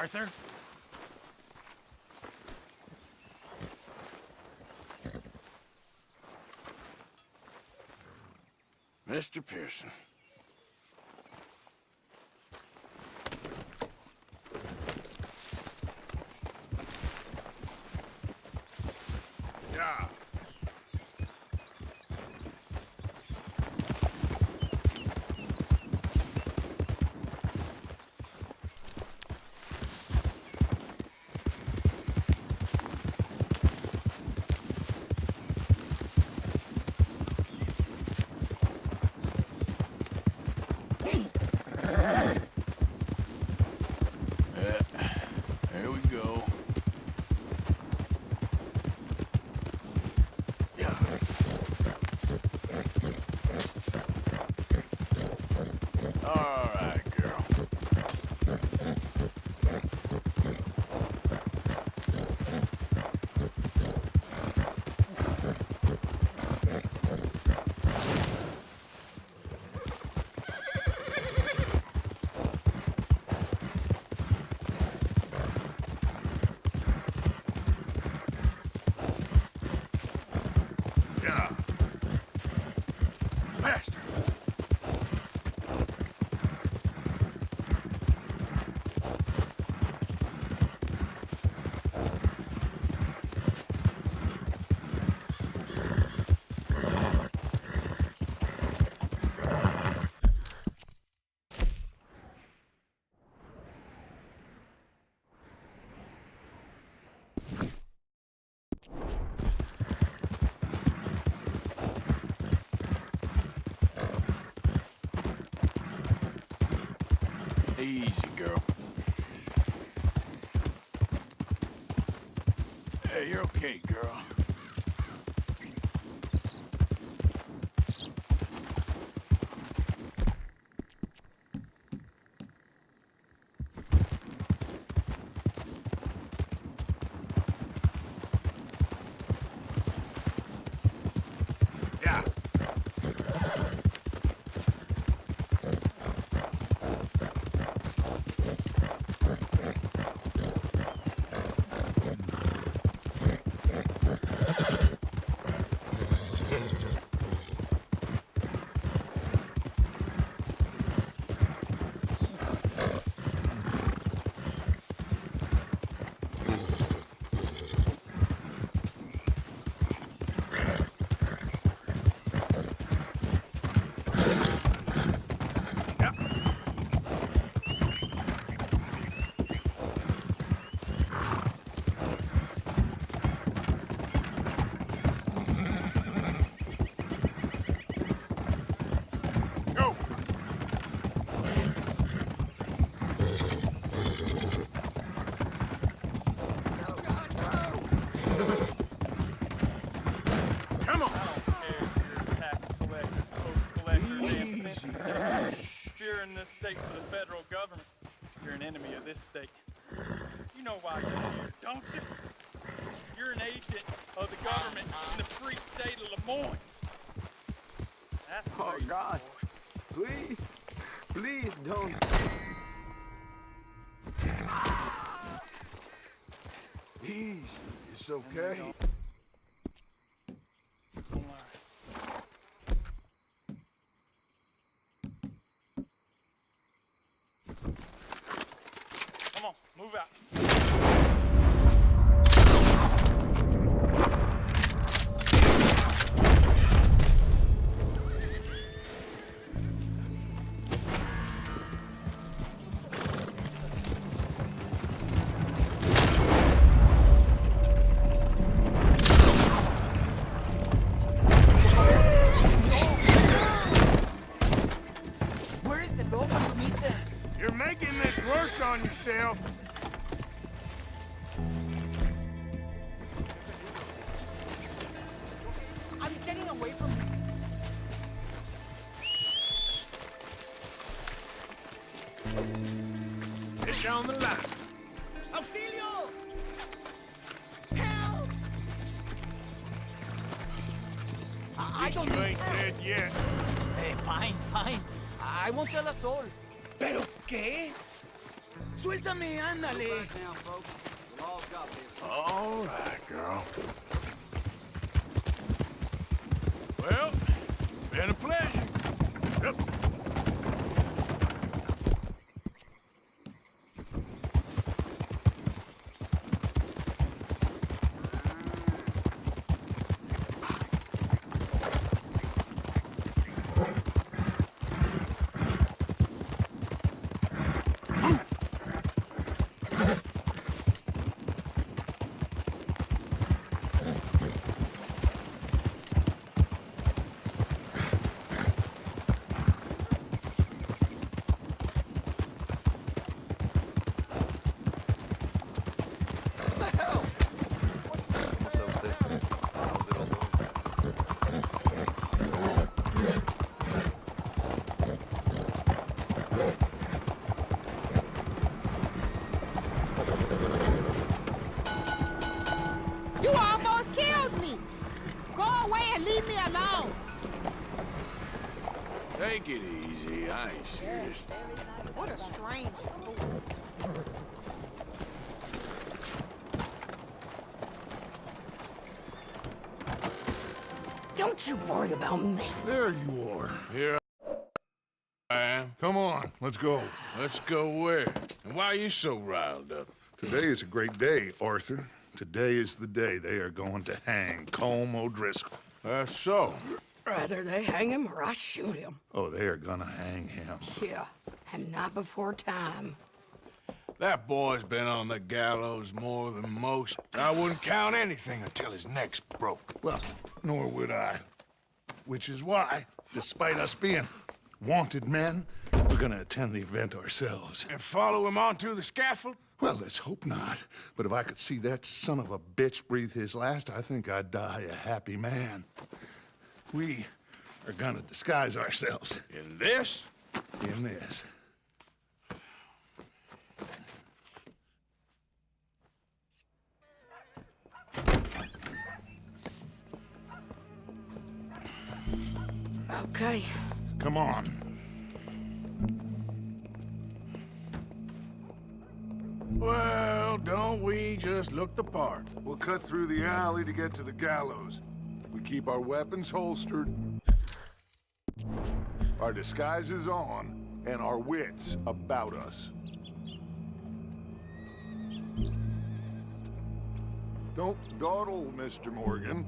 Arthur? Mr. Pearson. Yeah. There we go. Yeah. All right, girl. Yeah. Master. Easy, girl. Hey, you're okay, girl. Yeah. Go. Come on. If you're in this state for the federal government, you're an enemy of this state. You know why you're here, don't you? You're an agent of the government in the free state of Lemoyne. That's Oh, crazy, God. boy. Please don't. Easy. It's okay. Don't worry. Come on, move out. Where is the local to meet them? You're making this worse on yourself. I'm getting away from this. Fish on the line. Auxilio! Help! I don't You need ain't help. dead yet. Fine, fine. I won't tell a soul. ¿Pero qué? Suéltame, ándale. All right, girl. Well, been a pleasure. Yep. You almost killed me! Go away and leave me alone! Take it easy. I ain't serious. What a strange fool. Don't you worry about me. There you are. Here I am. Come on, let's go. Let's go where? And why are you so riled up? Today is a great day, Arthur. Today is the day they are going to hang Colm O'Driscoll. That's so. Rather they hang him or I shoot him. Oh, they are gonna hang him. Yeah, and not before time. That boy's been on the gallows more than most. I wouldn't count anything until his neck's broke. Well, nor would I. Which is why, despite us being wanted men, we're gonna attend the event ourselves. And follow him onto the scaffold? Well, let's hope not. But if I could see that son of a bitch breathe his last, I think I'd die a happy man. We are gonna disguise ourselves In this? in this. Okay. Come on. Well, don't we just look the part? We'll cut through the alley to get to the gallows. We keep our weapons holstered, our disguises on, and our wits about us. Don't dawdle, Mr. Morgan.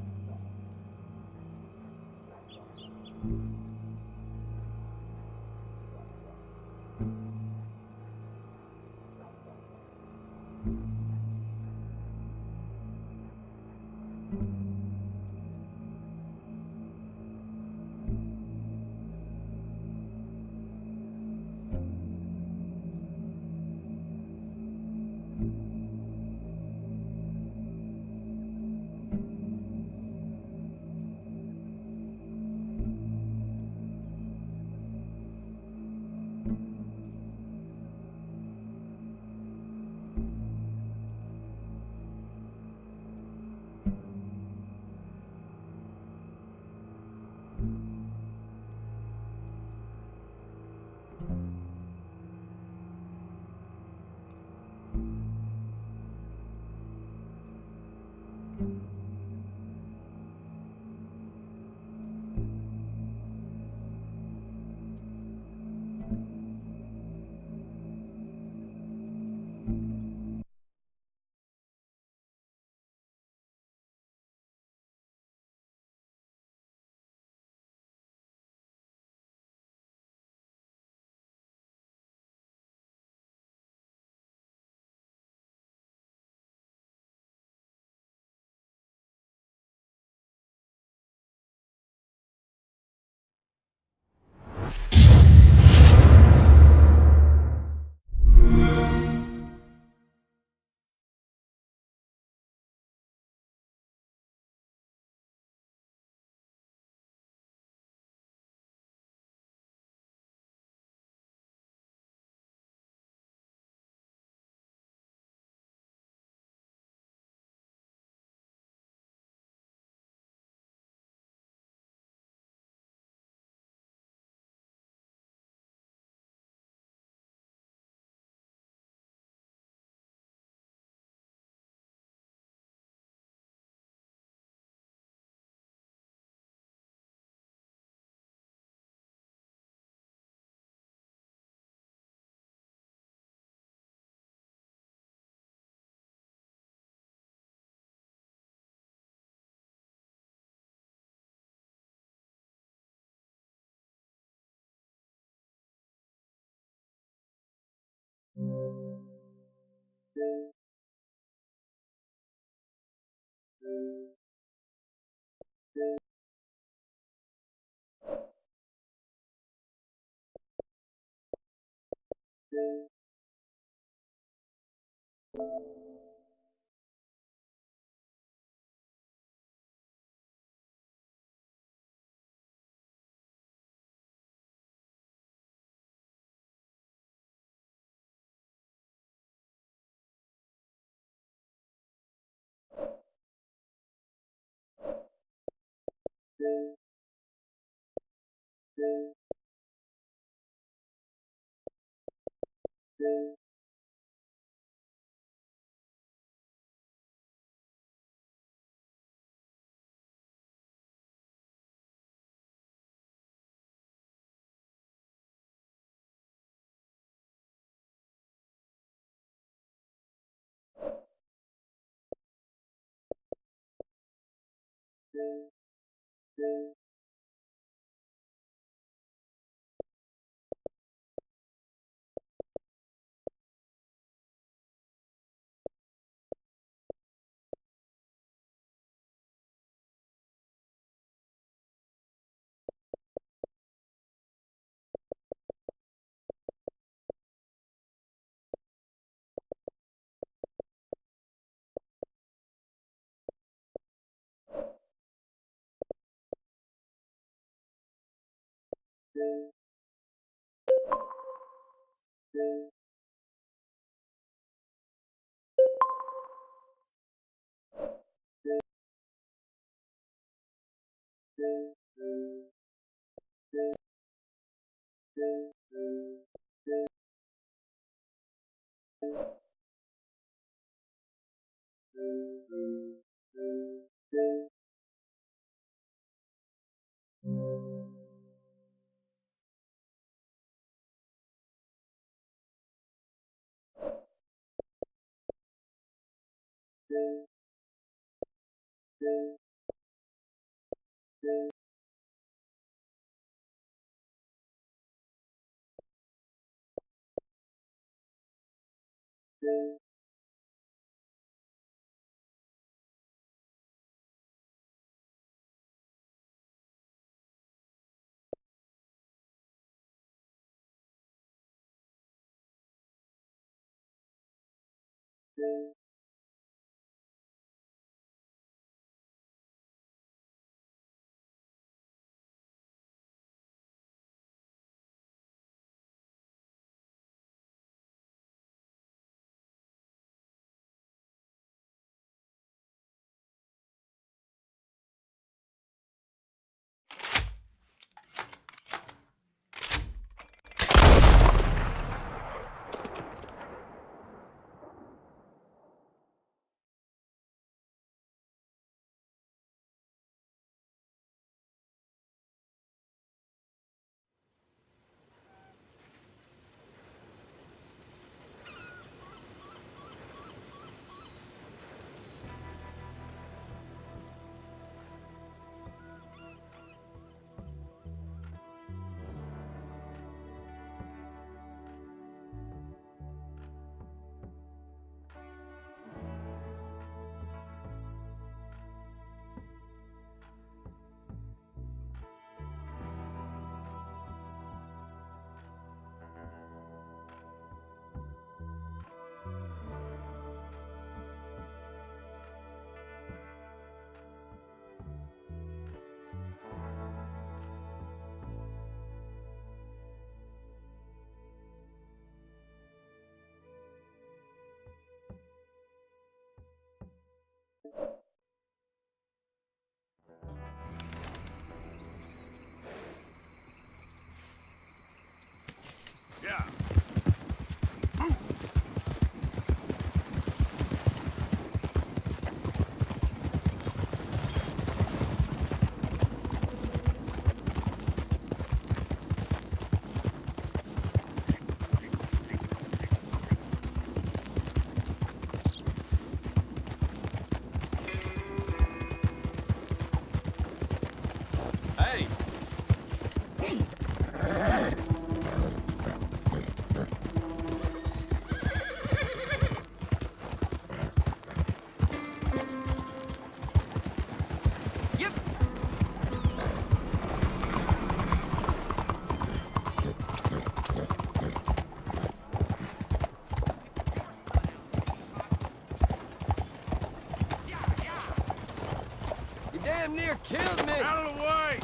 here killed me! Out of the way!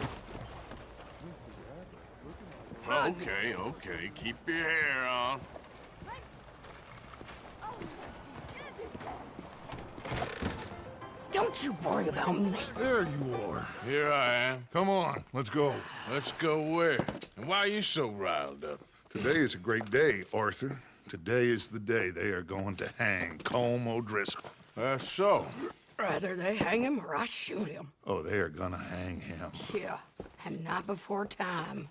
Okay, okay. Keep your hair on. Don't you worry about me. There you are. Here I am. Come on, let's go. Let's go where? And why are you so riled up? Today is a great day, Arthur. Today is the day they are going to hang Colm O'Driscoll. That's so. Rather they hang him or I shoot him. Oh, they are gonna hang him. Yeah, and not before time.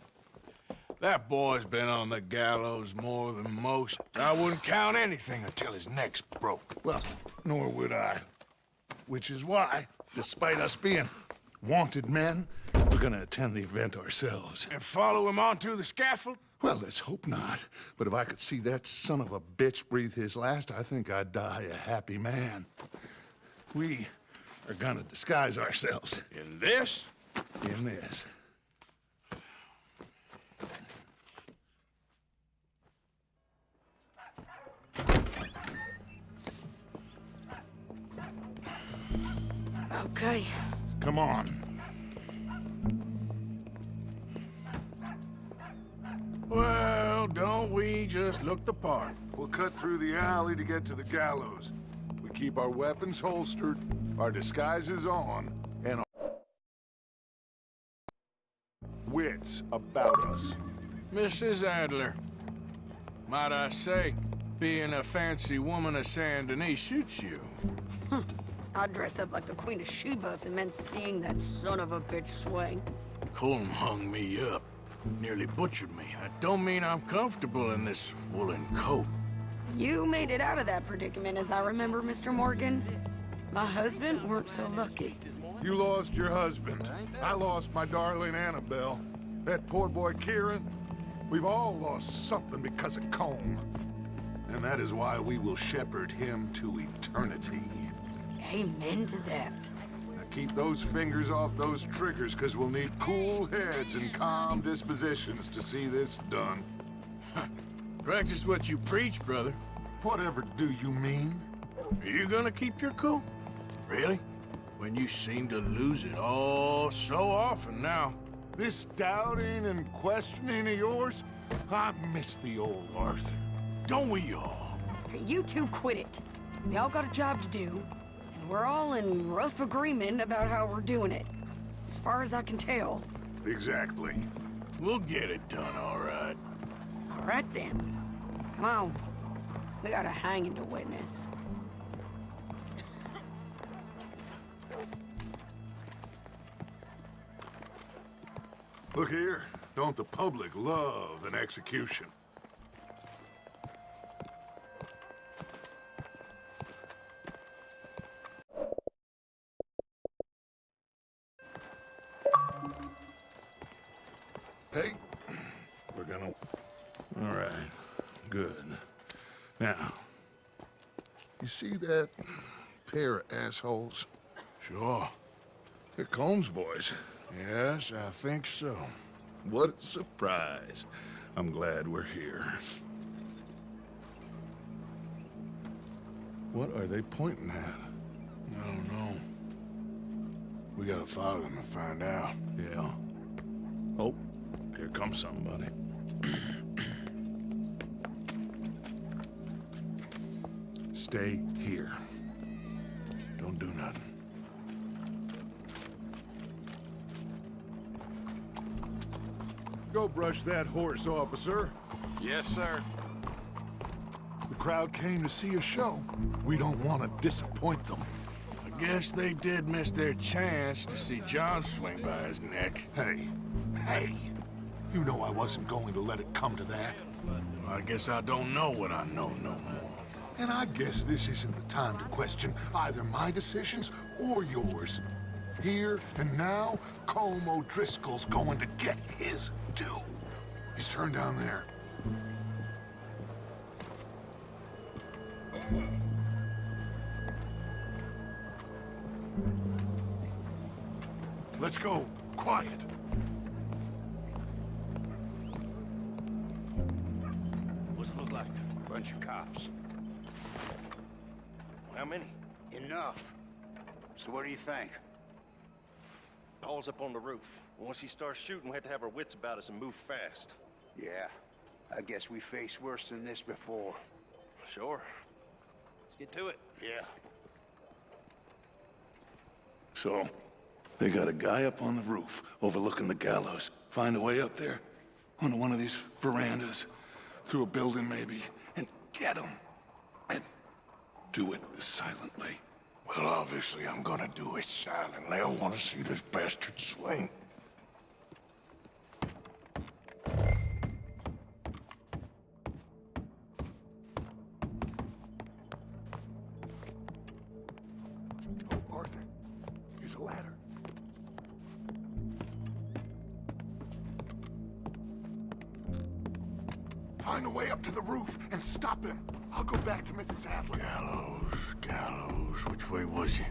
That boy's been on the gallows more than most. I wouldn't count anything until his neck's broke. Well, nor would I. Which is why, despite us being wanted men, we're gonna attend the event ourselves. And follow him onto the scaffold? Well, let's hope not. But if I could see that son of a bitch breathe his last, I think I'd die a happy man. We are gonna disguise ourselves In this? in this. Okay. Come on. Well, don't we just look the part? We'll cut through the alley to get to the gallows. We keep our weapons holstered, our disguises on, and our wits about us. Mrs. Adler, might I say, being a fancy woman of Saint Denis shoots you. I'd dress up like the Queen of Sheba if it meant seeing that son of a bitch swing. Colm hung me up, nearly butchered me. That don't mean I'm comfortable in this woolen coat. You made it out of that predicament, as I remember, Mr. Morgan. My husband weren't so lucky. You lost your husband. I lost my darling Annabelle. That poor boy Kieran. We've all lost something because of Colm. And that is why we will shepherd him to eternity. Amen to that. Now keep those fingers off those triggers, because we'll need cool heads and calm dispositions to see this done. Practice what you preach, brother. Whatever do you mean? Are you gonna keep your cool? Really? When you seem to lose it all so often now. This doubting and questioning of yours? I miss the old Arthur. Don't we all? You two quit it. We all got a job to do, and we're all in rough agreement about how we're doing it. As far as I can tell. Exactly. We'll get it done, all right. All right then. Come on. We got a hanging to witness. Look here. Don't the public love an execution? Hey, we're gonna... All right, good. Now, you see that pair of assholes? Sure. They're Colm's boys. Yes, I think so. What a surprise. I'm glad we're here. What are they pointing at? I don't know. We gotta follow them and find out. Yeah. Oh, here comes somebody. Stay here. Don't do nothing. Go brush that horse, officer. Yes, sir. The crowd came to see a show. We don't want to disappoint them. I guess they did miss their chance to see John swing by his neck. Hey, you know I wasn't going to let it come to that. Well, I guess I don't know what I know no more. And I guess this isn't the time to question either my decisions or yours. Here and now, Colm O'Driscoll's going to get his due. He's turned down there. Let's go. Quiet. What's it look like? Bunch of cops. How many? Enough. So what do you think? Paul's up on the roof. Once he starts shooting, we have to have our wits about us and move fast. Yeah, I guess we faced worse than this before. Sure. Let's get to it. Yeah. So, they got a guy up on the roof overlooking the gallows. Find a way up there, onto one of these verandas, through a building maybe, and get him. And do it silently. Well, obviously I'm gonna do it silently. I want to see this bastard swing. Arthur, here's a ladder. Find a way up to the roof and stop him. I'll go back to Mrs. Adler. Gallows. Which way was he?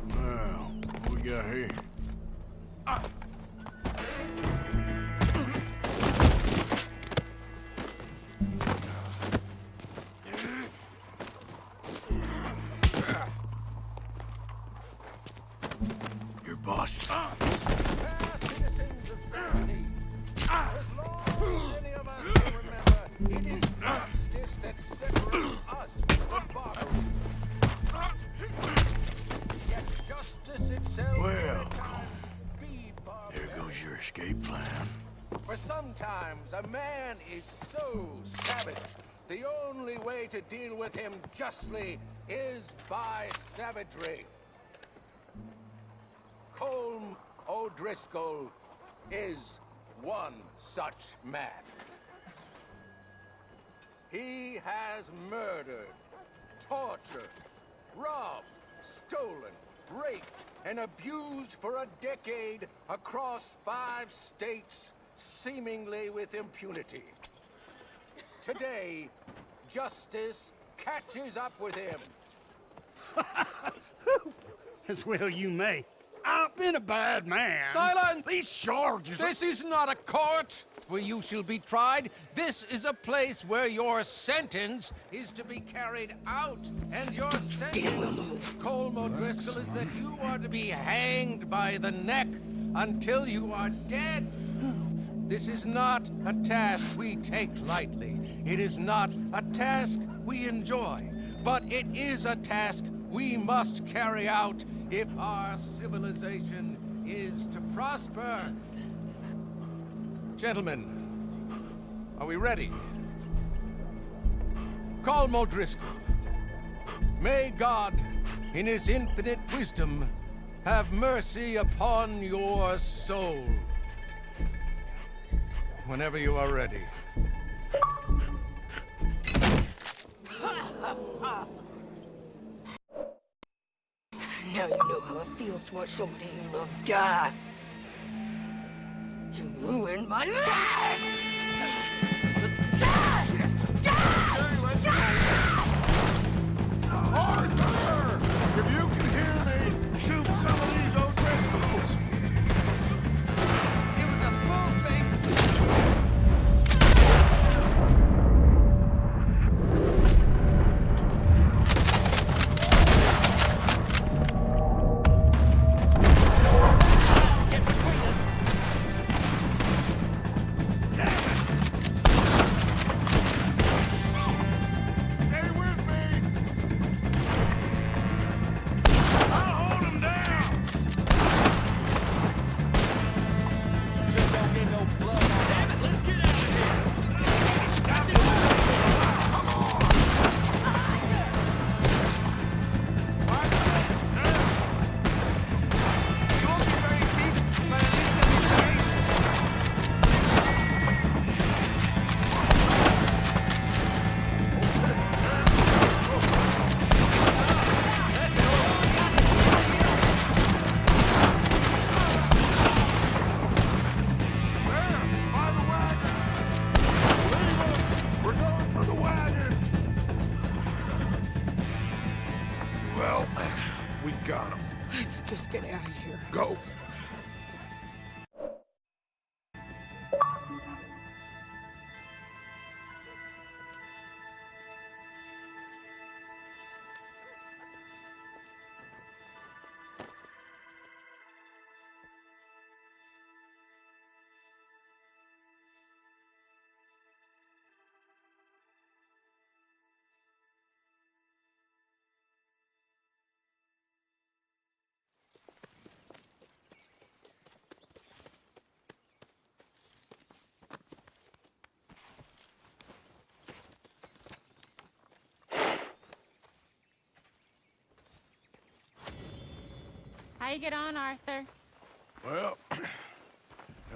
Well, what we got here? Your boss. Well, there goes your escape plan. For sometimes a man is so savage, the only way to deal with him justly is by savagery. Colm O'Driscoll is one such man. He has murdered, tortured, robbed, stolen, raped, and abused for a decade across 5 states, seemingly with impunity. Today, justice catches up with him. As well you may. I've been a bad man. Silence! These charges are... This is not a court where you shall be tried. This is a place where your sentence is to be carried out. And your sentence, Colm O'Driscoll, is that you are to be hanged by the neck until you are dead. This is not a task we take lightly. It is not a task we enjoy. But it is a task we must carry out if our civilization is to prosper. Gentlemen, are we ready? Colm O'Driscoll, may God, in his infinite wisdom, have mercy upon your soul. Whenever you are ready. Now you know how it feels to watch somebody you love die. You ruined my life! Arthur! If you can hear me, shoot some of these O'Driscolls! It was a full thing. Get How you get on, Arthur? Well,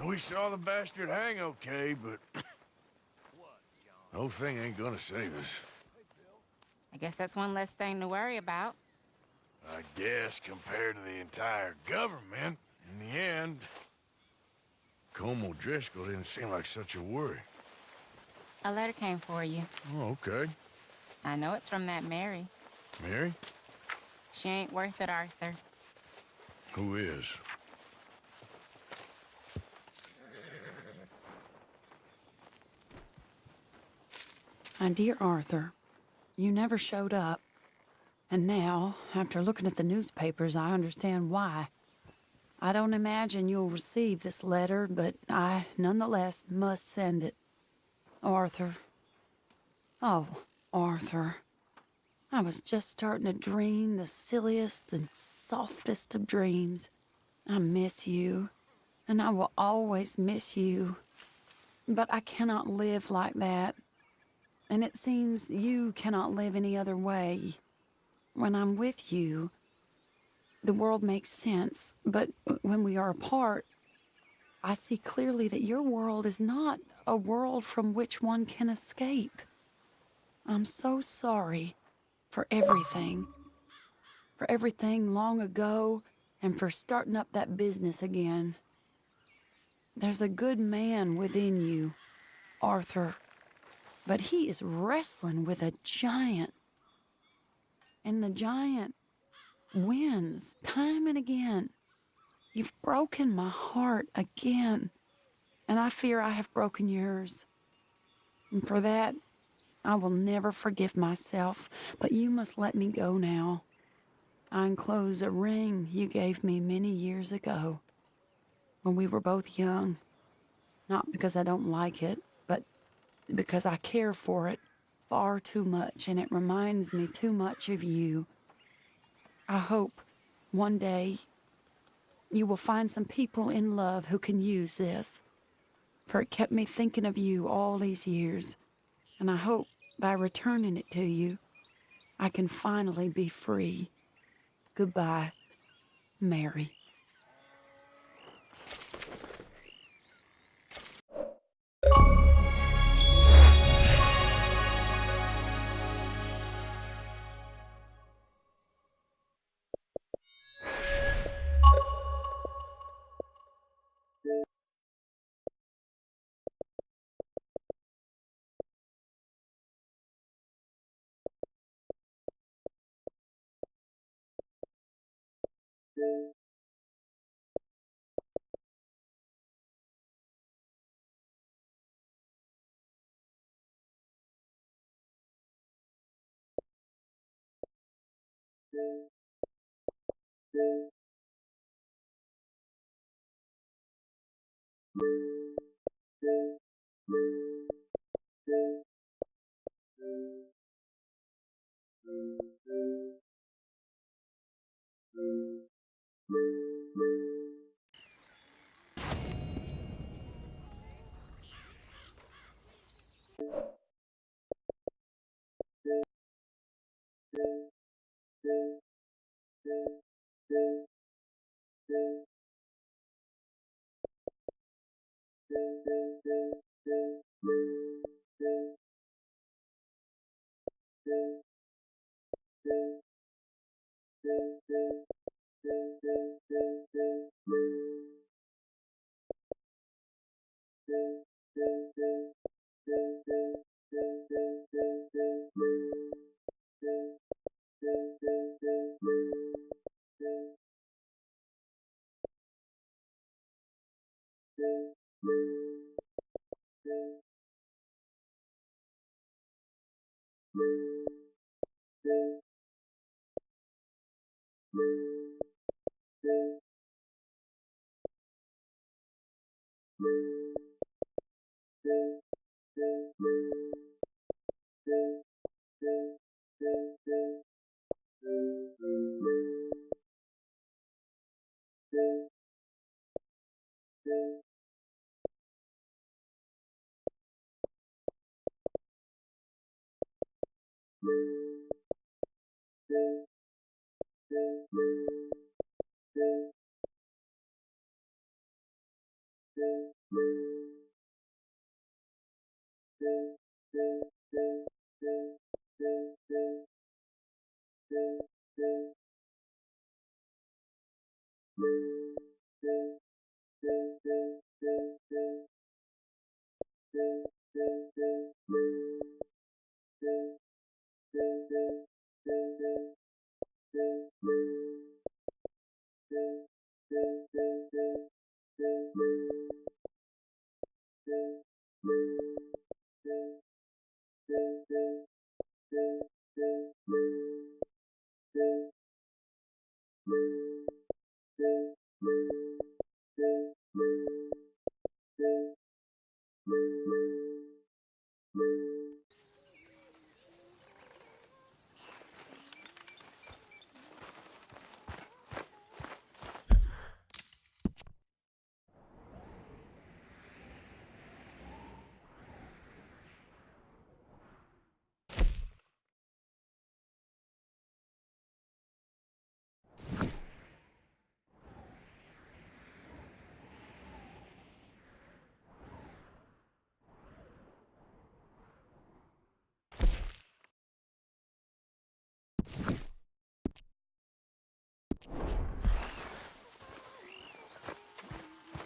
we saw the bastard hang okay, but the whole thing ain't gonna save us. I guess that's one less thing to worry about. I guess compared to the entire government, in the end, Colm O'Driscoll didn't seem like such a worry. A letter came for you. Oh, okay. I know it's from that Mary. Mary? She ain't worth it, Arthur. Who is? My dear Arthur, you never showed up. And now, after looking at the newspapers, I understand why. I don't imagine you'll receive this letter, but I, nonetheless, must send it. Arthur. Oh, Arthur. I was just starting to dream the silliest and softest of dreams. I miss you, and I will always miss you. But I cannot live like that. And it seems you cannot live any other way. When I'm with you, the world makes sense. But when we are apart, I see clearly that your world is not a world from which one can escape. I'm so sorry for everything. For everything long ago, and for starting up that business again. There's a good man within you, Arthur. But he is wrestling with a giant. And the giant wins time and again. You've broken my heart again. And I fear I have broken yours. And for that, I will never forgive myself. But you must let me go now. I enclose a ring you gave me many years ago, when we were both young. Not because I don't like it, but because I care for it far too much, and it reminds me too much of you. I hope one day you will find some people in love who can use this, for it kept me thinking of you all these years, and I hope by returning it to you, I can finally be free. Goodbye, Mary.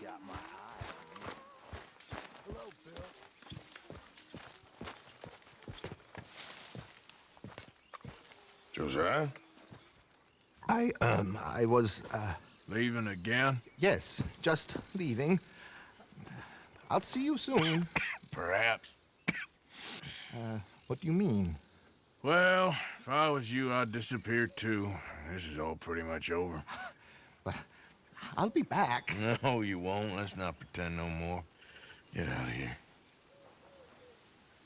Got my eye on you. Hello, Bill. Josiah? I was, Leaving again? yes, just leaving. I'll see you soon. Perhaps. What do you mean? Well, if I was you, I'd disappear too. This is all pretty much over. I'll be back. No, you won't. Let's not pretend no more. Get out of here.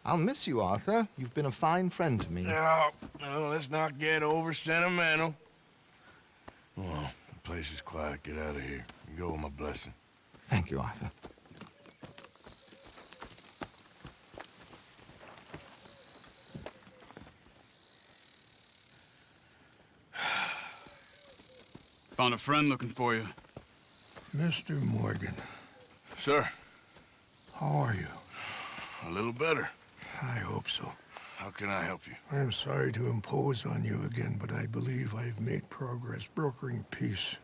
I'll miss you, Arthur. You've been a fine friend to me. No, let's not get over sentimental. Well, the place is quiet. Get out of here. You go with my blessing. Thank you, Arthur. Found a friend looking for you. Mr. Morgan, Sir, how are you? a little better. I hope so. How can I help you? I'm sorry to impose on you again, but I believe I've made progress brokering peace.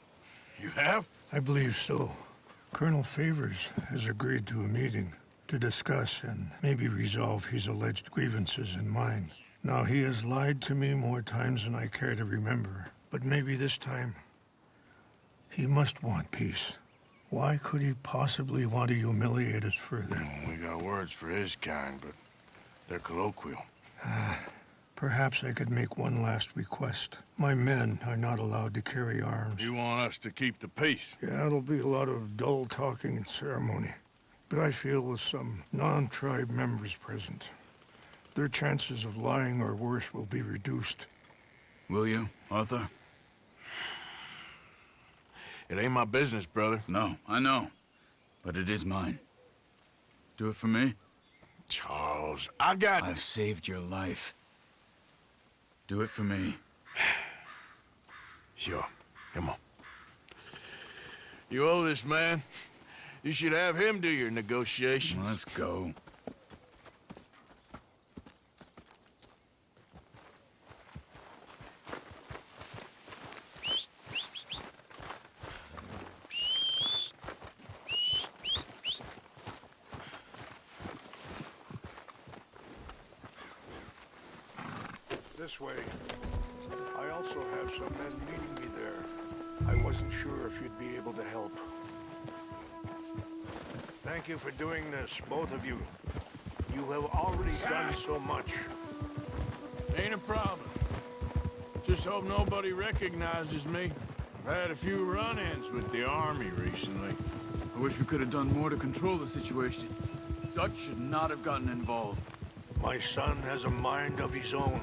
You have? I believe so. Colonel Favors has agreed to a meeting to discuss and maybe resolve his alleged grievances and mine. Now, he has lied to me more times than I care to remember, but maybe this time he must want peace. Why could he possibly want to humiliate us further? We got words for his kind, but they're colloquial. Perhaps I could make one last request. My men are not allowed to carry arms. You want us to keep the peace? Yeah, it'll be a lot of dull talking and ceremony. But I feel with some non-tribe members present, their chances of lying or worse will be reduced. Will you, Arthur? It ain't my business, brother. No, I know. But it is mine. Do it for me? Charles, I've saved your life. Do it for me. Sure. Come on. You owe this man. You should have him do your negotiations. Let's go. This way. I also have some men meeting me there. I wasn't sure if you'd be able to help. Thank you for doing this, both of you. You have already done so much. Ain't a problem. Just hope nobody recognizes me. I've had a few run-ins with the army recently. I wish we could have done more to control the situation. Dutch should not have gotten involved. My son has a mind of his own.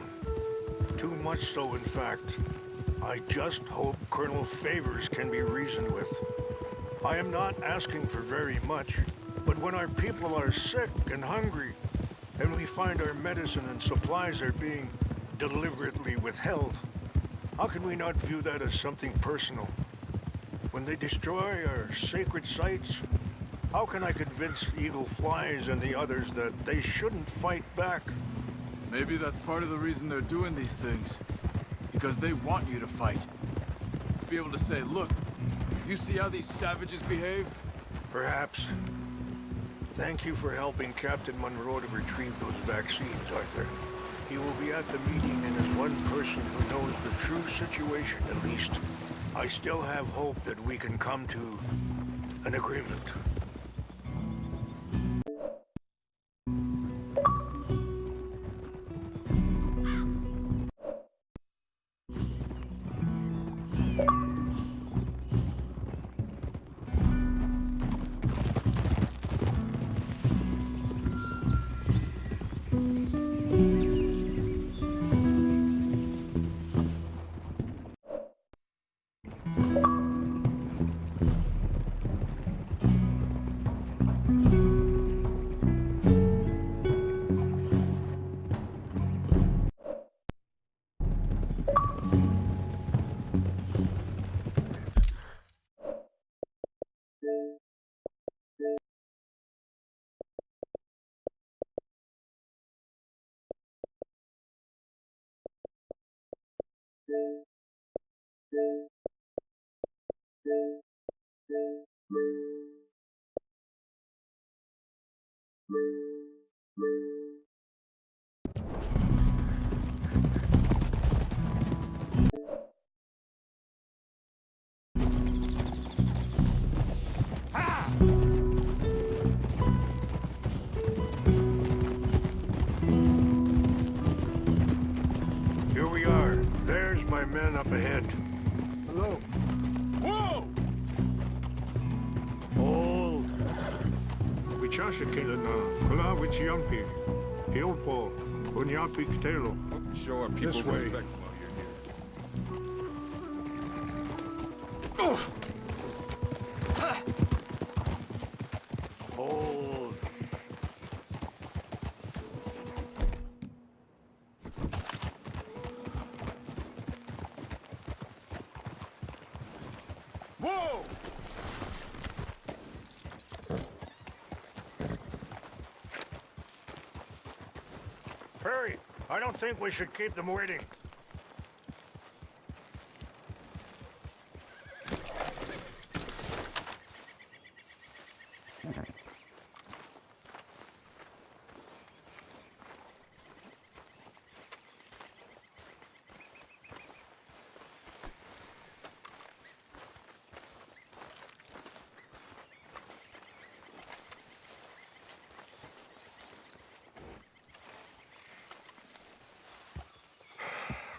Too much so, in fact. I just hope Colonel Favors can be reasoned with. I am not asking for very much, but when our people are sick and hungry, and we find our medicine and supplies are being deliberately withheld, how can we not view that as something personal? When they destroy our sacred sites, how can I convince Eagle Flies and the others that they shouldn't fight back? Maybe that's part of the reason they're doing these things. Because they want you to fight. Be able to say, look, you see how these savages behave? Perhaps. Thank you for helping Captain Monroe to retrieve those vaccines, Arthur. He will be at the meeting, and as one person who knows the true situation, at least, I still have hope that we can come to an agreement. Here we are. There's my men up ahead. Hello. Whoa! Hold. Wichashakilana, Kula Wichiampi, Hilpo, Unyapi Ktelo. Show our people This way. respect while you're here. Hold. Whoa! Perry, I don't think we should keep them waiting.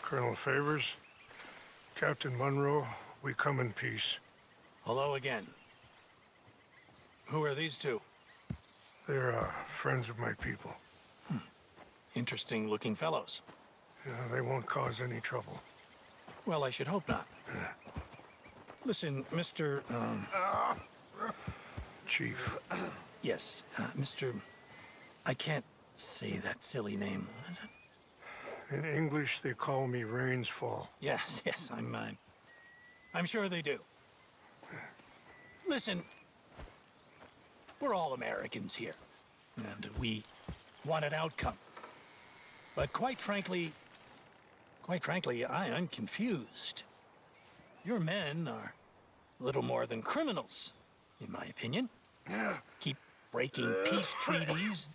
Colonel Favors, Captain Monroe, we come in peace. Hello again. Who are these two? They're friends of my people. Interesting looking fellows. Yeah, they won't cause any trouble. Well, I should hope not. Listen, Mr. Chief. Yes, Mr. I can't say that silly name. What is it? In English, they call me Rains Fall. Yes, I'm sure they do. Listen, we're all Americans here, and we want an outcome. But quite frankly, I'm confused. Your men are a little more than criminals, in my opinion. Keep breaking peace treaties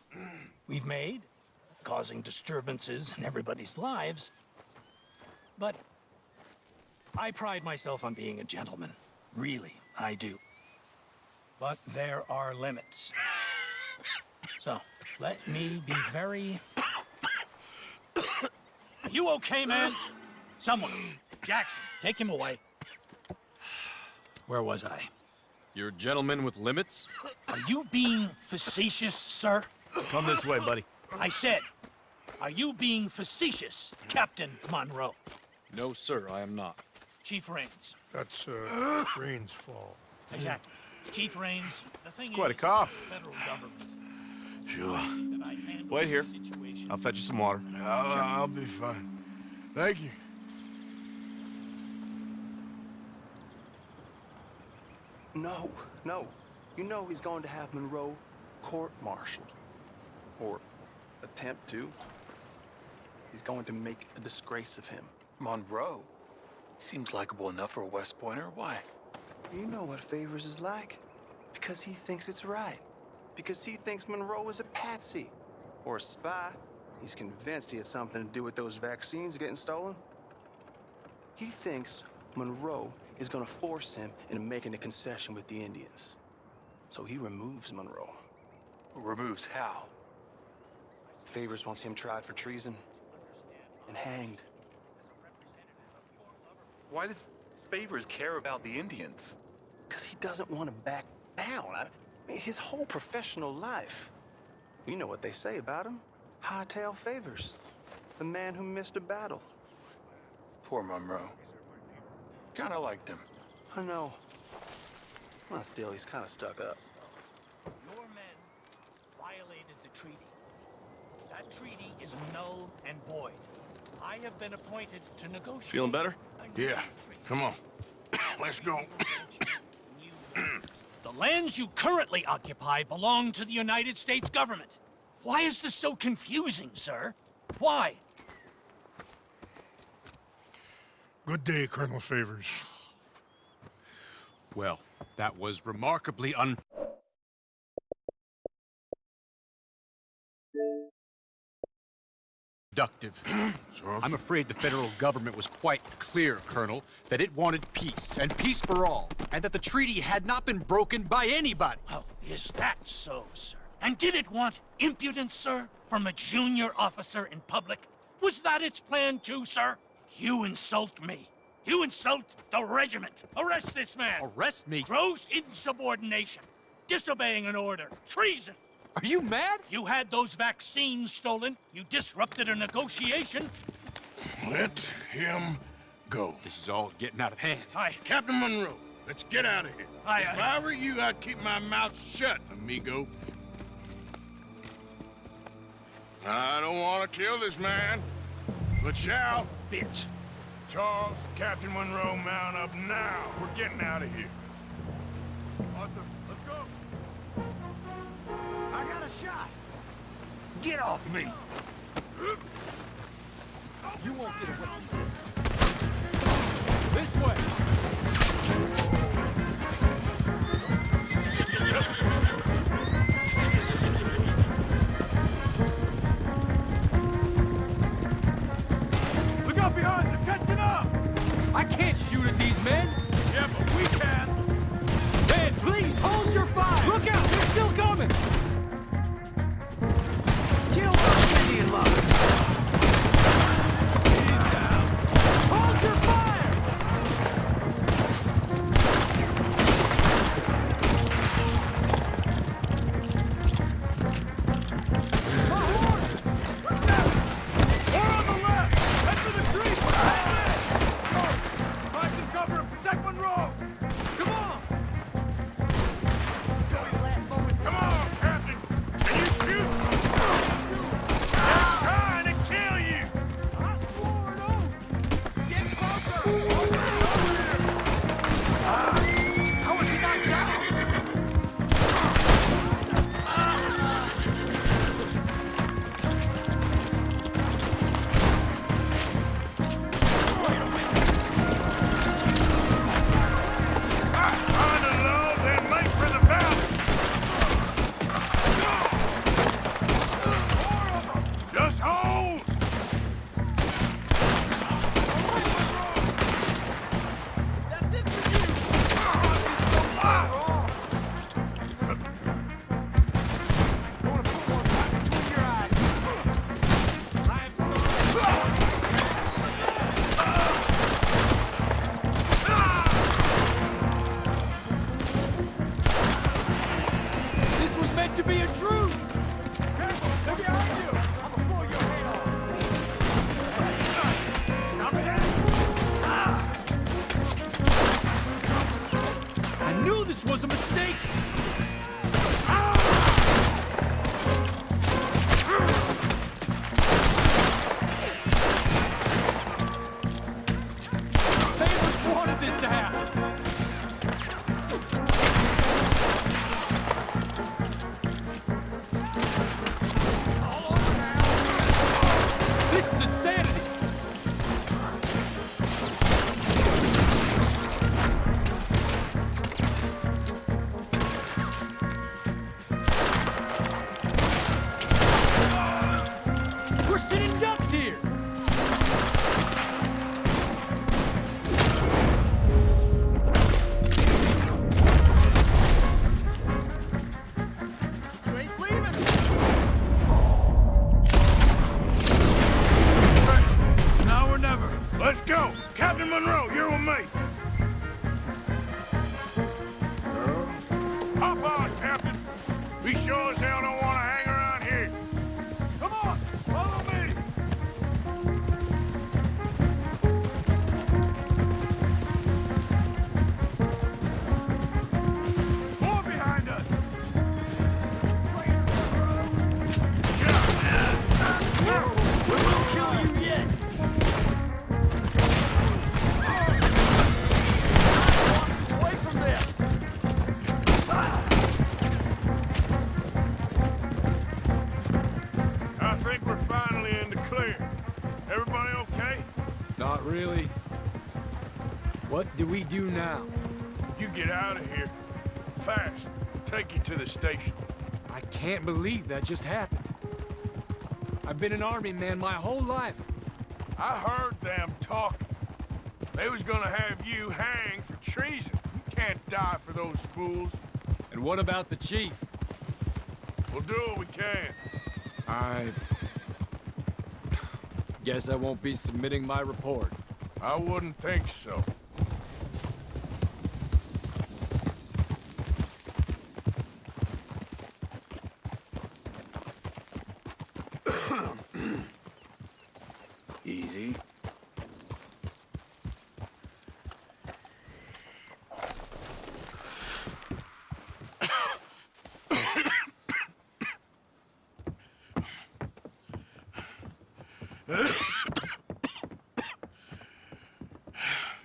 we've made, causing disturbances in everybody's lives. But I pride myself on being a gentleman. Really, I do. But there are limits. So, let me be very... Are you okay, man? Someone. Jackson, take him away. Where was I? You're a gentleman with limits? Are you being facetious, sir? Come this way, buddy. I said, are you being facetious, Captain Monroe? No, sir, I am not. Chief Rains. That's, Rains Fall. Exactly. Chief Rains, the thing It's quite a is, cough. the federal government. Sure. That I handle Wait here. the situation. I'll fetch you some water. I'll be fine. Thank you. No. You know he's going to have Monroe court-martialed. Or attempt to. He's going to make a disgrace of him. Monroe? Seems likable enough for a West Pointer. Why? You know what Favors is like. Because he thinks it's right. Because he thinks Monroe is a patsy. Or a spy. He's convinced he had something to do with those vaccines getting stolen. He thinks Monroe is gonna force him into making a concession with the Indians. So he removes Monroe. Removes how? Favors wants him tried for treason and hanged. Why does Favors care about the Indians? Because he doesn't want to back down. I mean, his whole professional life. You know what they say about him. Hightail Favors. The man who missed a battle. Poor Monroe. Kinda liked him. I know. Well, still, he's kind of stuck up. Your men violated the treaty. That treaty is null and void. I have been appointed to negotiate. Feeling better? Yeah. Come on. Let's go. The lands you currently occupy belong to the United States government. Why is this so confusing, sir? Why? Good day, Colonel Favors. Well, That was remarkably unproductive. I'm afraid the federal government was quite clear, Colonel, that it wanted peace, and peace for all, and that the treaty had not been broken by anybody. Oh, is that so, sir? And did it want impudence, sir, from a junior officer in public? Was that its plan too, sir? You insult me. You insult the regiment. Arrest this man. Arrest me? Gross insubordination. Disobeying an order. Treason. Are you mad? You had those vaccines stolen. You disrupted a negotiation. Let him go. This is all getting out of hand. Captain Monroe, let's get out of here. If I were you, I'd keep my mouth shut, amigo. I don't want to kill this man, but shall. Bitch. Charles, Captain Monroe, mount up now. We're getting out of here. Arthur, let's go. I got a shot. Get off me! You won't get away from this. This way. Look out behind! They're catching up! I can't shoot at these men. Yeah, but we can! Man, please hold your fire! Look out! They're still coming! Kill those Indian lovers! He's down! Hold your fire! More on the left! Head for the trees! Go! Find some cover and protect Monroe! Come on! Come on, Captain. Can you shoot? They're trying to kill you. I swore it oath! Get closer! Over here! How was he knocked down? Find a low, then make for the valley. Just hold. That's it for you! This was meant to be a truce! Careful! They're behind you! I'm gonna blow your head off! I'm ahead! I knew this was a mistake! They wanted this to happen! This is insanity! We're sitting ducks here! You ain't leaving! It's now or never! Let's go. Captain Monroe, you're with me. Hop on, Captain. We sure as hell don't want to hang around here. Come on! Follow me! More behind us! We won't kill you yet! Away from this! I think we're finally in the clear. Everybody okay? Not really. What do we do now? You get out of here. Fast. Take you to the station. I can't believe that just happened. I've been an army man my whole life. I heard them talking. They was gonna have you hanged for treason. You can't die for those fools. And what about the chief? We'll do what we can. I guess I won't be submitting my report. I wouldn't think so. Easy.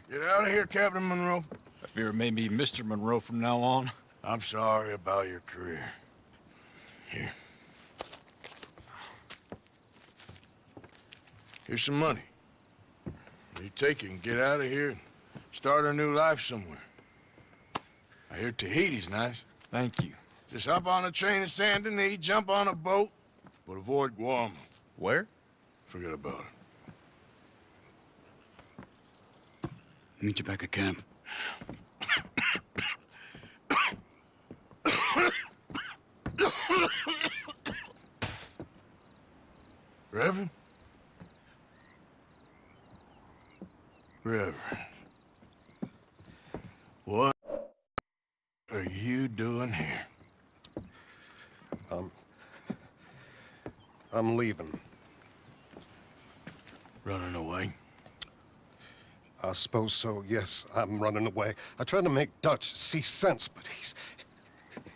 Get out of here, Captain Monroe. I fear it may be Mr. Monroe from now on. I'm sorry about your career. Here. Here's some money. You take it and get out of here and start a new life somewhere. I hear Tahiti's nice. Thank you. Just hop on a train to Saint Denis, jump on a boat, but avoid Guam. Where? Forget about it. Meet you back at camp. Reverend? Reverend. What are you doing here? I'm leaving. Running away? I suppose so, yes. I'm running away. I tried to make Dutch see sense, but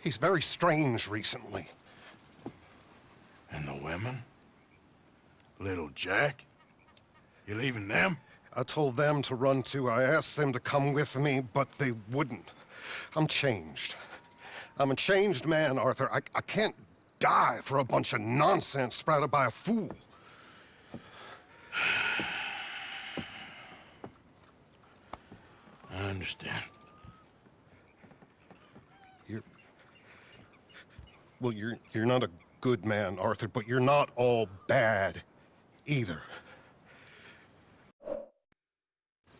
he's very strange recently. And the women? Little Jack? You leaving them? I told them to run too. I asked them to come with me, but they wouldn't. I'm changed. I'm a changed man, Arthur. I can't die for a bunch of nonsense sprouted by a fool. I understand. You're not a good man, Arthur, but you're not all bad either.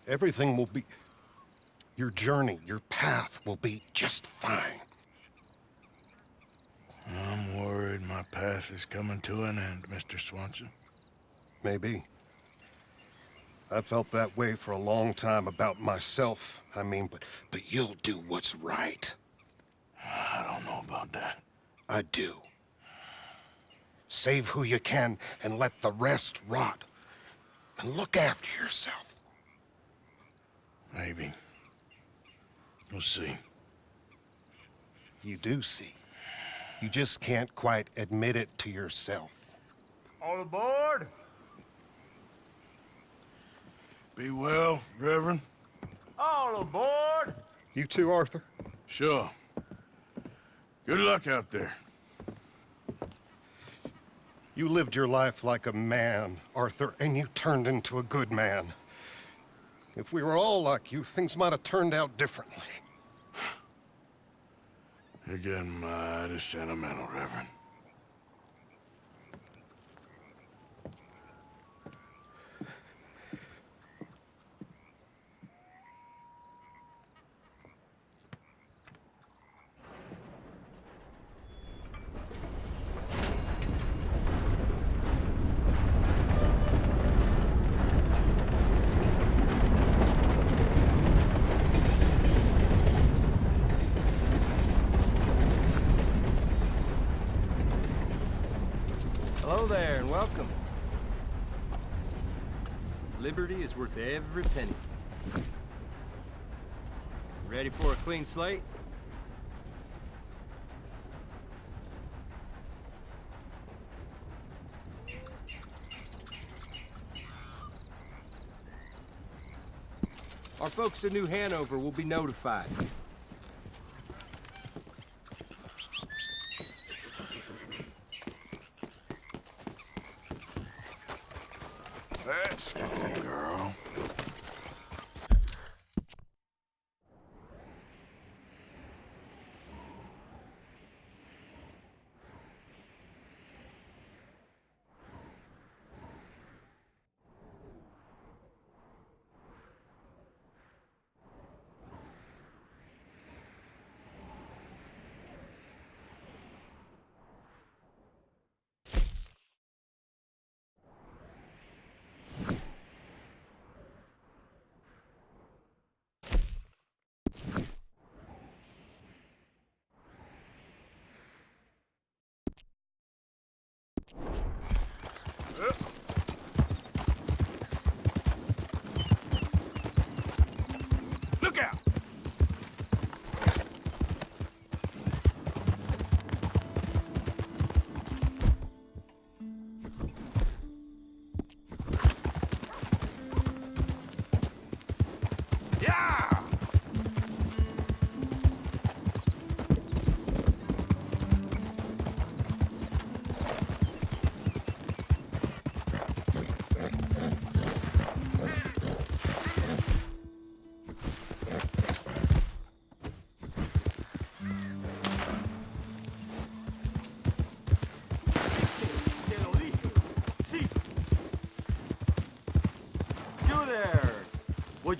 Everything will be... Your journey, your path will be just fine. I'm worried my path is coming to an end, Mr. Swanson. Maybe. I felt that way for a long time about myself. I mean, but you'll do what's right. I don't know about that. I do. Save who you can and let the rest rot. And look after yourself. Maybe. We'll see. You do see. You just can't quite admit it to yourself. All aboard! Be well, Reverend. All aboard! You too, Arthur? Sure. Good luck out there. You lived your life like a man, Arthur, and you turned into a good man. If we were all like you, things might have turned out differently. You're getting mighty sentimental, Reverend. Hello there, and welcome. Liberty is worth every penny. Ready for a clean slate? Our folks in New Hanover will be notified. Let's go, girl.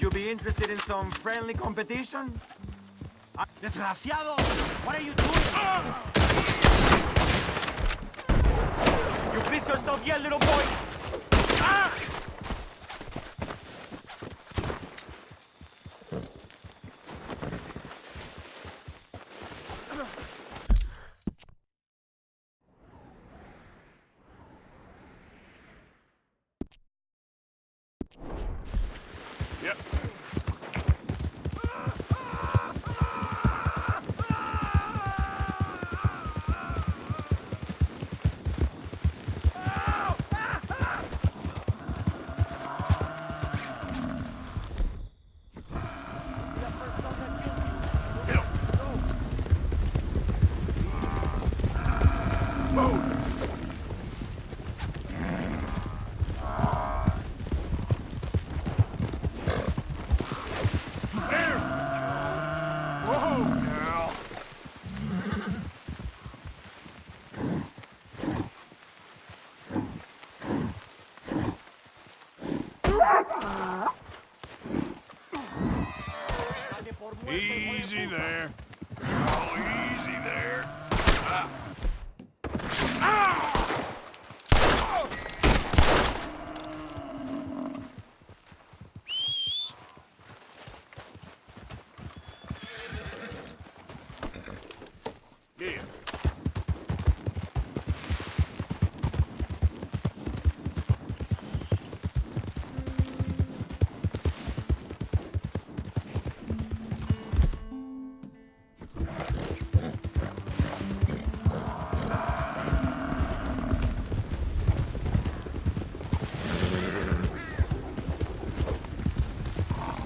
you be interested in some friendly competition? Desgraciado! What are you doing? You piss yourself yet, little boy? Ah! Yep. Easy there. Oh, easy there. Ah. Ah! Yeah.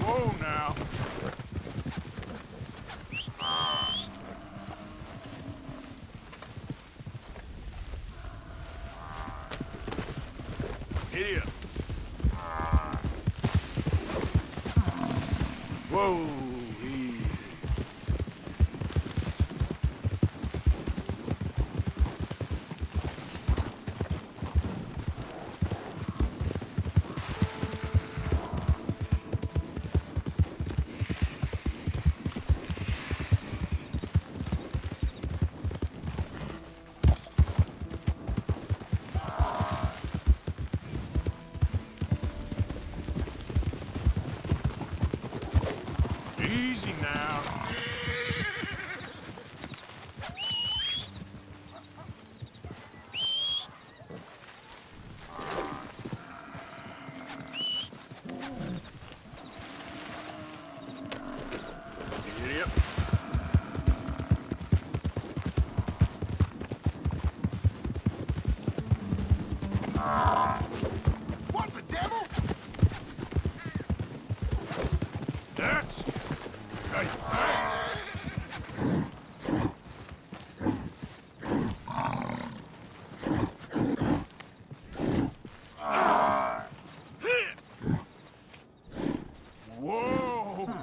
Whoa now. Giddy up. Whoa, easy. Easy now. Giddy up. What the devil? That's... Hey, Whoa!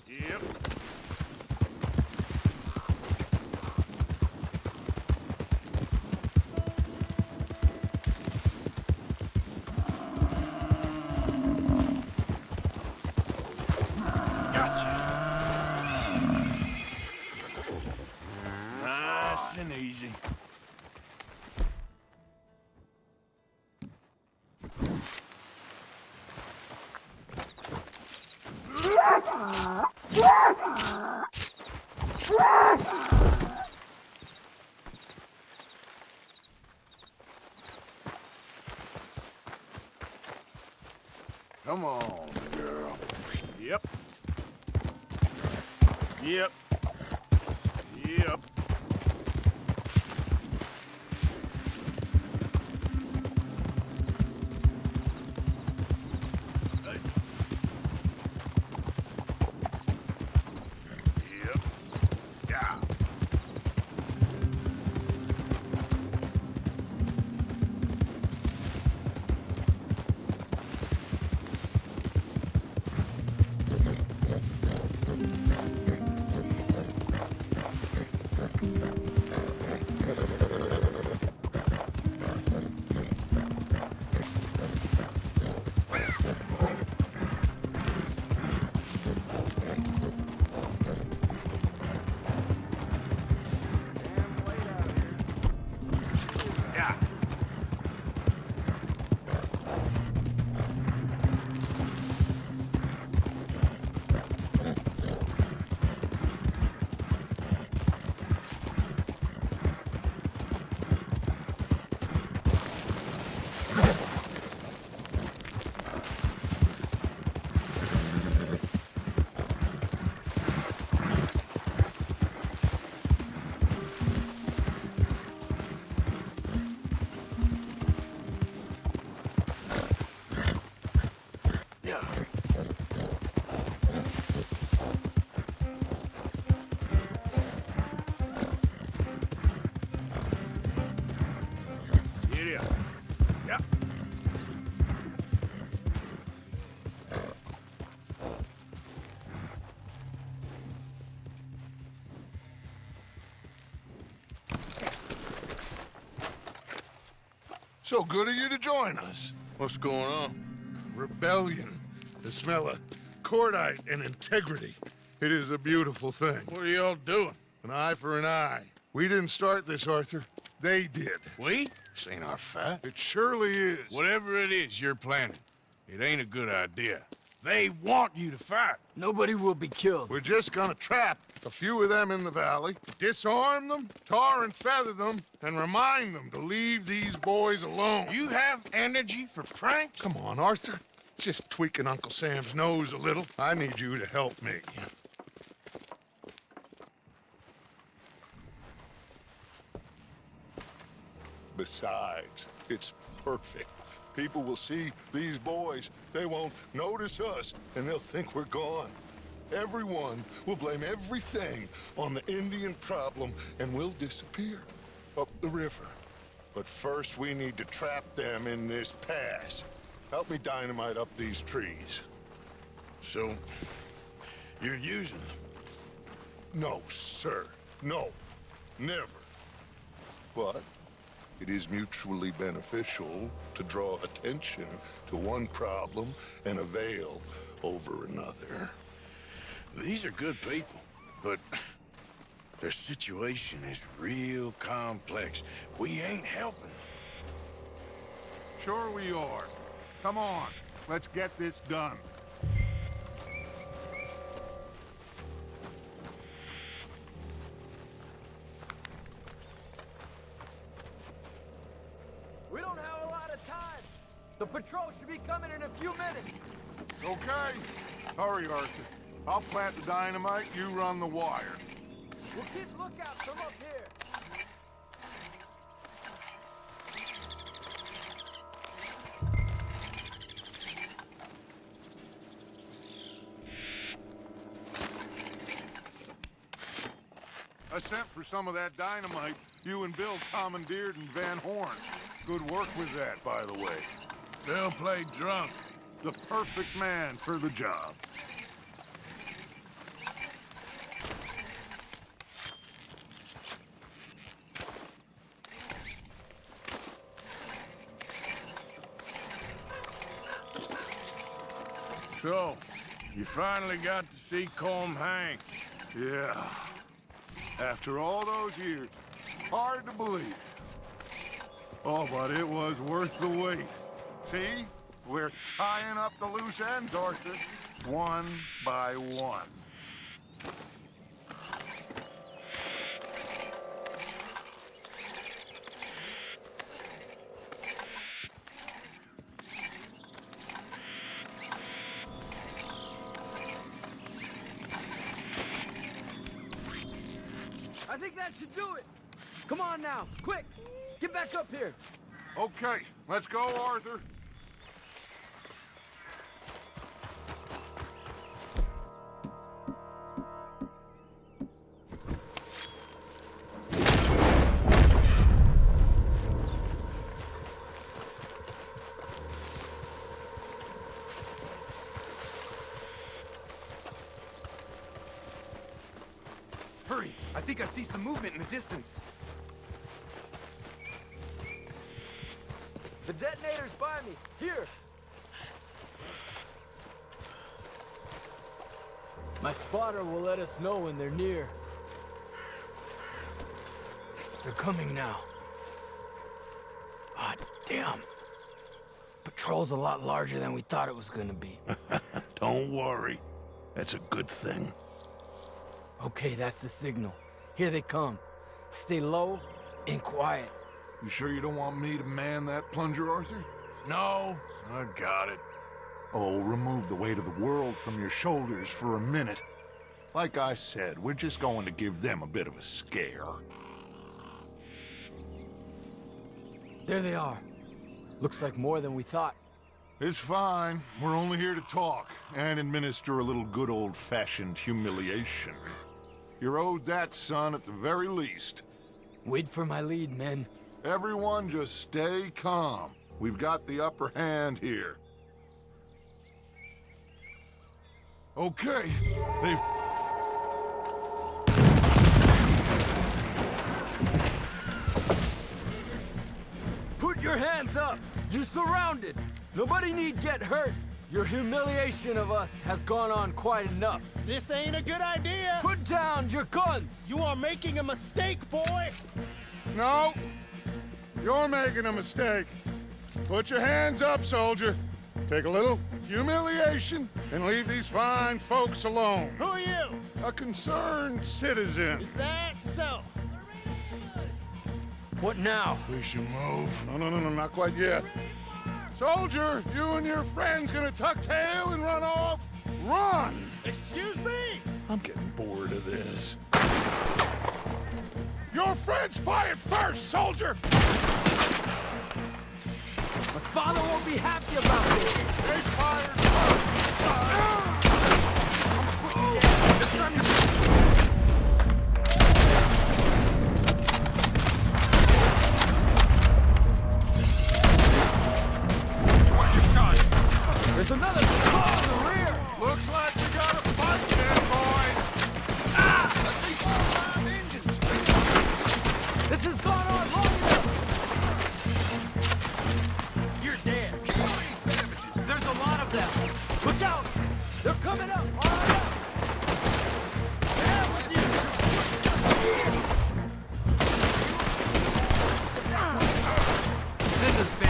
Yep. Gotcha. Nice and easy. Come on, girl. Yep. Yep. Yep. Yep. Yeah. Yeah. Yeah. Yeah. So good of you to join us. What's going on? Rebellion. The smell of cordite and integrity. It is a beautiful thing. What are y'all doing? An eye for an eye. We didn't start this, Arthur. They did. We? This ain't our fight. It surely is. Whatever it is you're planning, it ain't a good idea. They want you to fight. Nobody will be killed. We're just gonna trap a few of them in the valley, disarm them, tar and feather them, and remind them to leave these boys alone. You have energy for pranks? Come on, Arthur. Just tweaking Uncle Sam's nose a little. I need you to help me. Besides, it's perfect. People will see these boys. They won't notice us, and they'll think we're gone. Everyone will blame everything on the Indian problem, and we'll disappear up the river. But first, we need to trap them in this pass. Help me dynamite up these trees. So, you're using them? No, sir. No. Never. But it is mutually beneficial to draw attention to one problem and avail over another. These are good people, but their situation is real complex. We ain't helping. Sure we are. Come on, let's get this done. We don't have a lot of time. The patrol should be coming in a few minutes. Okay. Hurry, Arthur. I'll plant the dynamite, you run the wire. We'll keep lookout from up here. I sent for some of that dynamite you and Bill commandeered in Van Horn. Good work with that, by the way. Bill played drunk. The perfect man for the job. So, you finally got to see Colm hang. Yeah. After all those years. Hard to believe. Oh, but it was worth the wait. See? We're tying up the loose ends, Arthur. One by one. I think that should do it. Come on now, quick. Get back up here. Okay, let's go, Arthur. Hurry! I think I see some movement in the distance. The detonator's by me. Here. My spotter will let us know when they're near. They're coming now. Ah, damn. Patrol's a lot larger than we thought it was gonna be. Don't worry. That's a good thing. Okay, that's the signal. Here they come. Stay low and quiet. You sure you don't want me to man that plunger, Arthur? No, I got it. Oh, remove the weight of the world from your shoulders for a minute. Like I said, we're just going to give them a bit of a scare. There they are. Looks like more than we thought. It's fine. We're only here to talk and administer a little good old-fashioned humiliation. You're owed that, son, at the very least. Wait for my lead, men. Everyone just stay calm. We've got the upper hand here. Okay, they've... Put your hands up! You're surrounded! Nobody need get hurt! Your humiliation of us has gone on quite enough. This ain't a good idea! Put down your guns! You are making a mistake, boy! No! You're making a mistake. Put your hands up, soldier. Take a little humiliation and leave these fine folks alone. Who are you? A concerned citizen. Is that so? What now? We should move. No, not quite yet. Soldier, you and your friends gonna tuck tail and run off? Run! Excuse me? I'm getting bored of this. Your friends fired first, soldier! My father won't be happy about this! They fired first! This time you... There's another car in the rear! Looks like we got a fight then, boys! Ah! Let's see 4-5 engines! This has gone on long enough! You're dead! Kill these savages! There's a lot of them! Look out! They're coming up! On our left! Down with you! This is bad!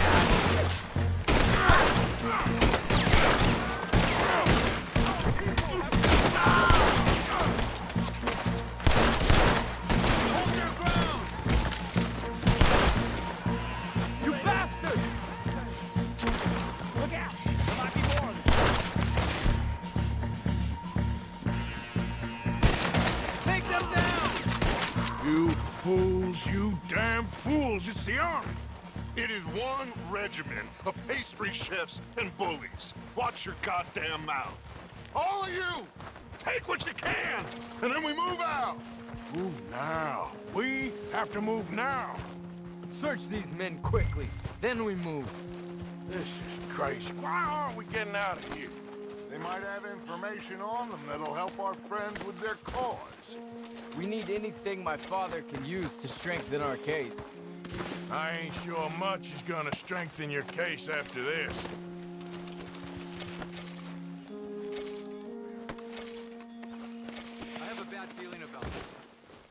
You damn fools! It's the army! It is one regiment of pastry chefs and bullies. Watch your goddamn mouth. All of you, take what you can, and then we move out. Move now. We have to move now. Search these men quickly, then we move. This is crazy. Why aren't we getting out of here? They might have information on them that'll help our friends with their cause. We need anything my father can use to strengthen our case. I ain't sure much is gonna strengthen your case after this. I have a bad feeling about this.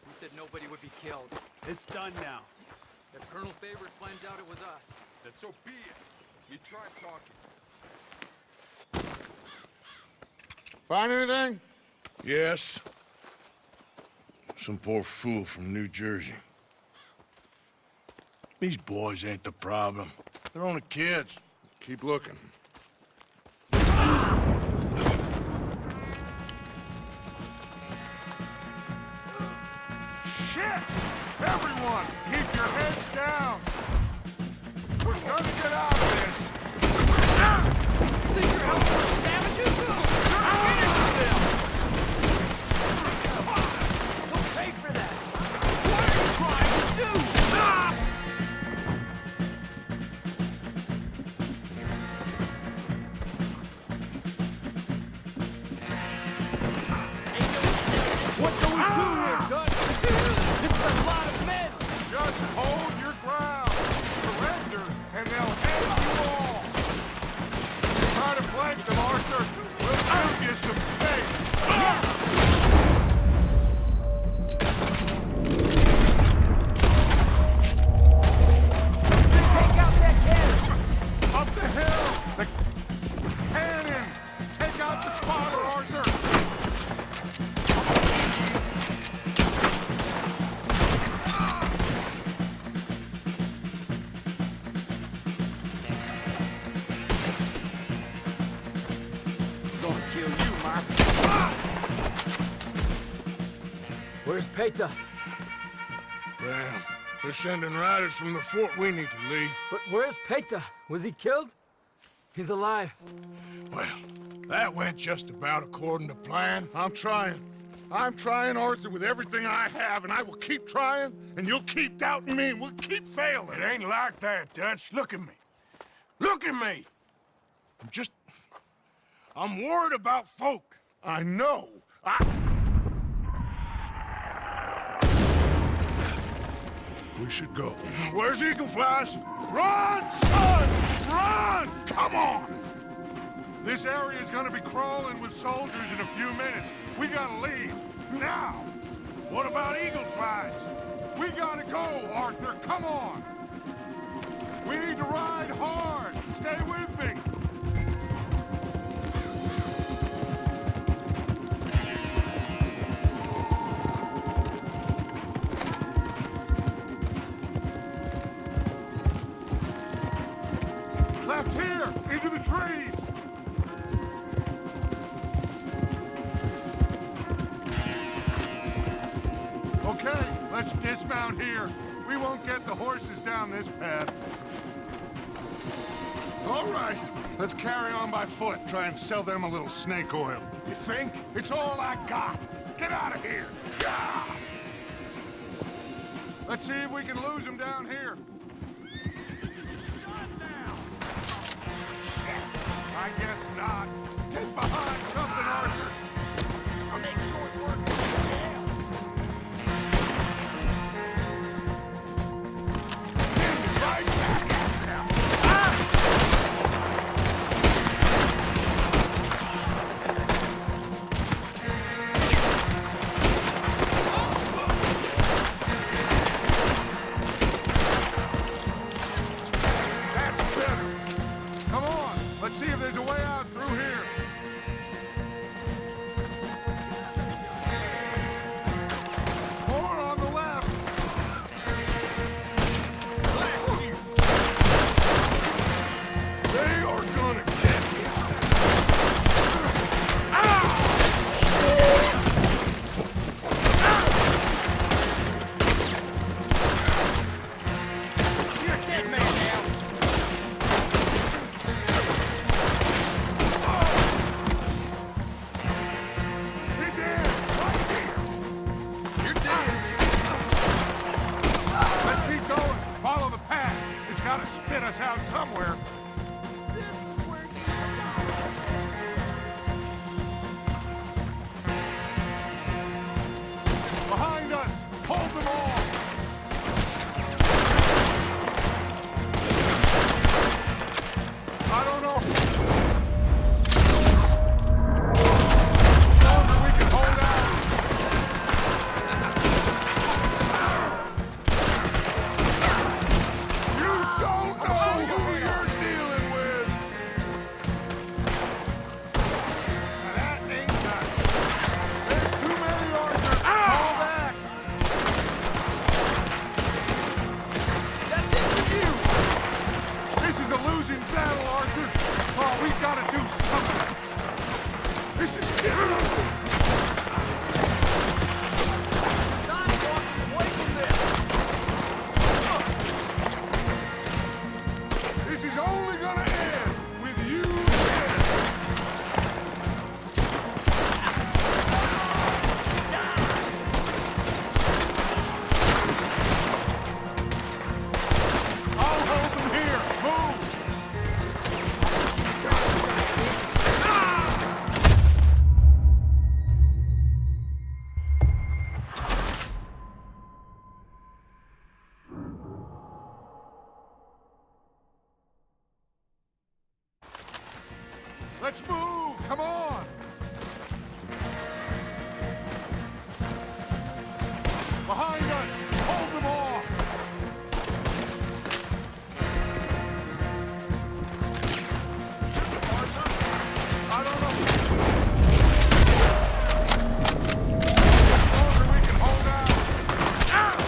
He said nobody would be killed. It's done now. If Colonel Favors finds out it was us, Then so be it. You tried talking. Find anything? Yes. Some poor fool from New Jersey. These boys ain't the problem. They're only kids. Keep looking. Shit! Everyone, keep your heads down! We're gonna get out of this! Think you're helping the savages? Finish them! You'll pay for that! What are you trying to do? What do we do here, Dutch? This is a lot of men! Just hold your ground! Surrender, and they'll end you all! Try to flank them, Arthur! We'll give you some space! Take out that cannon! Up the hill! The cannon! Take out the spotter, Arthur! Where's Peta? Damn. They're sending riders from the fort. We need to leave. But where's Peta? Was he killed? He's alive. Well, that went just about according to plan. I'm trying. I'm trying, Arthur, with everything I have, and I will keep trying, and you'll keep doubting me, and we'll keep failing. It ain't like that, Dutch. Look at me. Look at me! I'm worried about folk. I know. We should go. Where's Eagle Flies? Run, son! Run! Come on! This area is gonna be crawling with soldiers in a few minutes. We gotta leave. Now! What about Eagle Flies? We gotta go, Arthur. Come on! We need to ride hard. Stay with me. Left here! Into the trees! Okay, let's dismount here. We won't get the horses down this path. All right, let's carry on by foot. Try and sell them a little snake oil. You think? It's all I got. Get out of here. Ah! Let's see if we can lose them down here. I guess not. Get behind something, Arthur. I'll make sure it works. Yeah. Right back at them. That's better. Come on. Let's see if there's a way out through here. More on the left. Blast you. They are gonna get me. You're a dead man now. He's in! Right here! You're dead! Let's keep going. Follow the path. It's gotta spit us out somewhere. Behind us! Hold them all! I don't know. Longer we can hold out. You don't know who you're dealing with. Now that ain't nice. There's too many, Arthur. Fall back. That's it for you. This is a losing battle, Arthur. Oh, we've got to do something. This is terrible. Stop walking away from this. This is only gonna end with you dead. I'll hold them here. Move. Let's move! Come on! Behind us! Hold them off! I don't know. Longer we can hold out. God.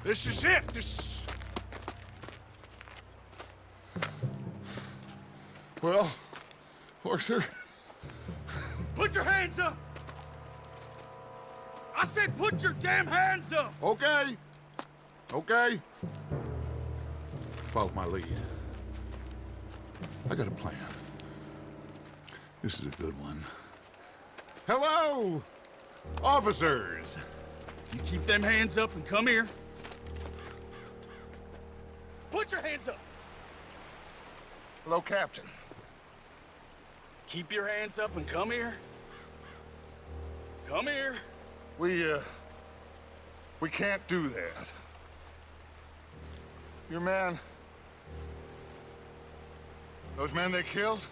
This is it. This... Well, Arthur... Put your hands up! I said put your damn hands up! Okay. Okay. Follow my lead. I got a plan. This is a good one. Hello, officers! You keep them hands up and come here. Put your hands up! Hello, Captain. Keep your hands up and come here. Come here. We can't do that. Your man... Those men they killed?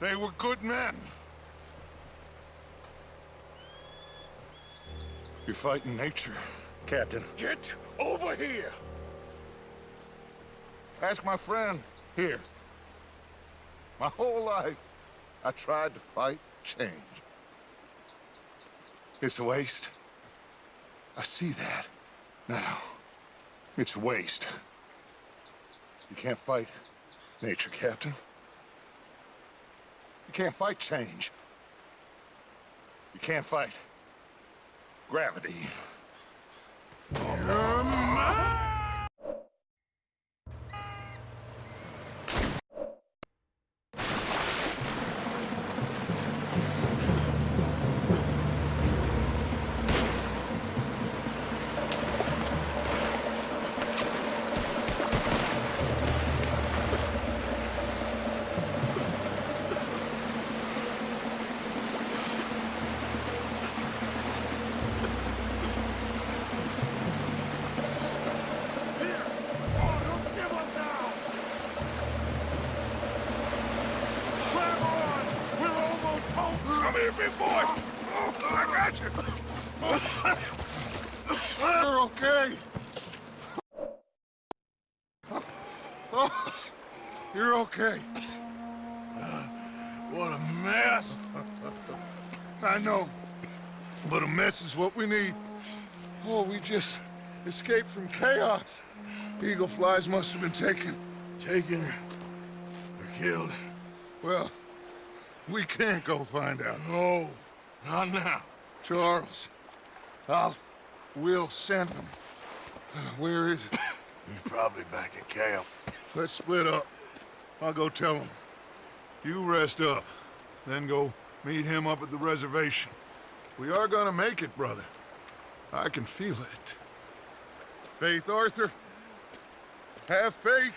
They were good men. You're fighting nature, Captain. Get over here! Ask my friend here. My whole life, I tried to fight change. It's a waste. I see that now. It's waste. You can't fight nature, Captain. You can't fight change. You can't fight gravity. Big boy! Oh, I got you! You're okay. Oh, you're okay. What a mess! I know, but a mess is what we need. Oh, we just escaped from chaos. Eagle flies must have been taken. Taken or killed? Well, we can't go find out. No, not now. Charles, we'll send him. Where is he? He's probably back at camp. Let's split up. I'll go tell him. You rest up, then go meet him up at the reservation. We are gonna make it, brother. I can feel it. Faith, Arthur. Have faith.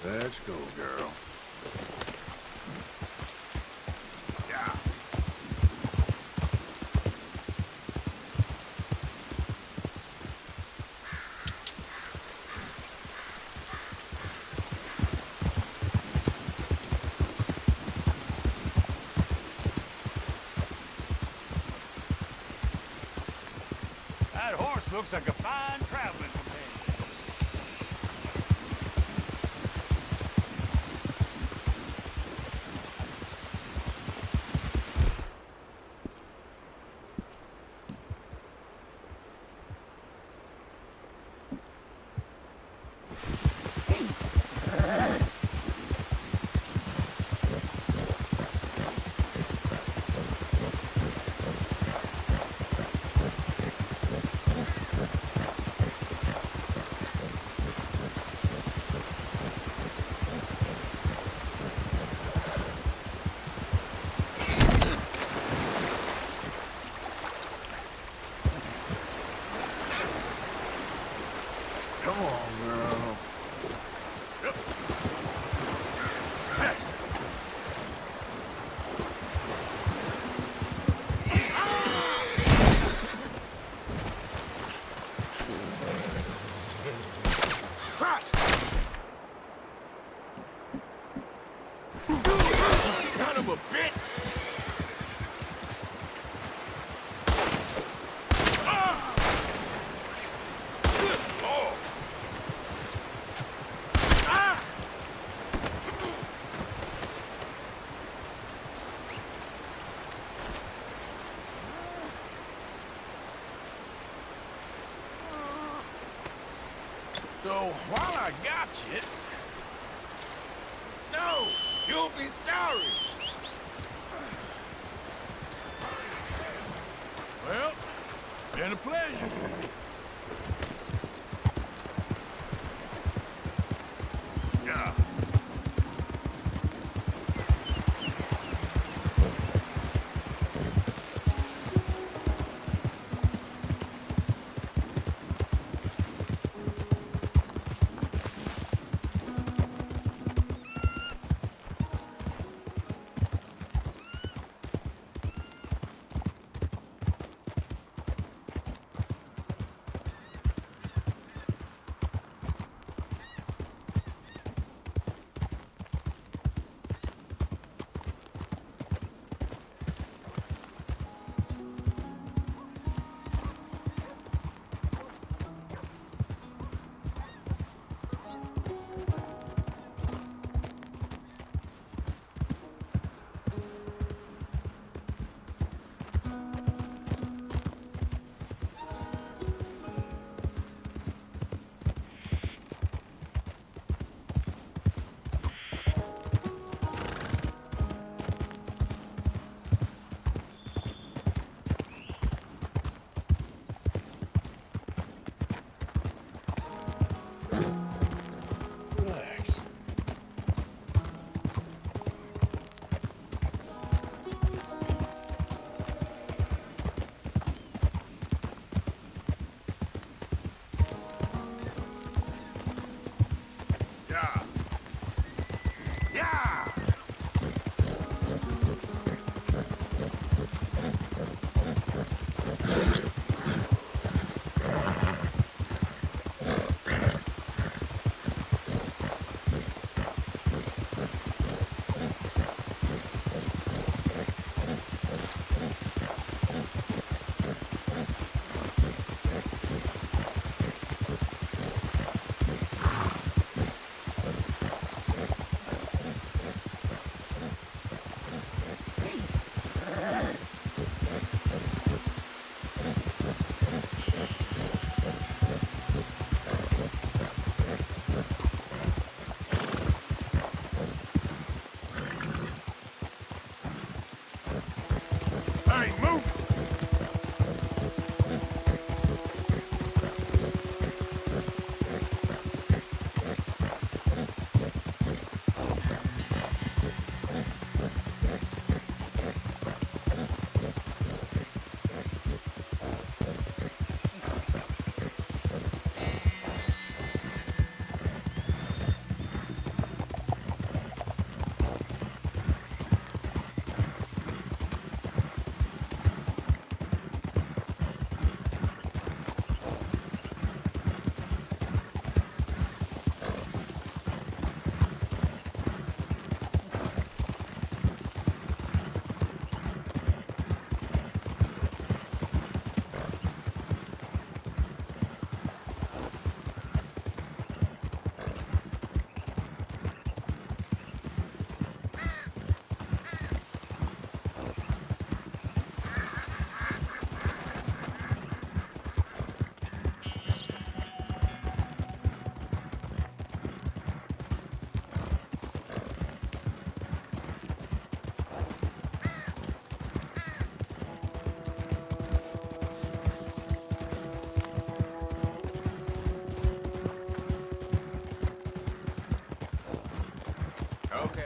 Let's go, girl. Yeah. That horse looks like a fine traveling companion. Come on, girl. Yep. Faster. Cross! Son of a bitch! So, while I got you... No! You'll be sorry! Well, been a pleasure. Yeah. Okay.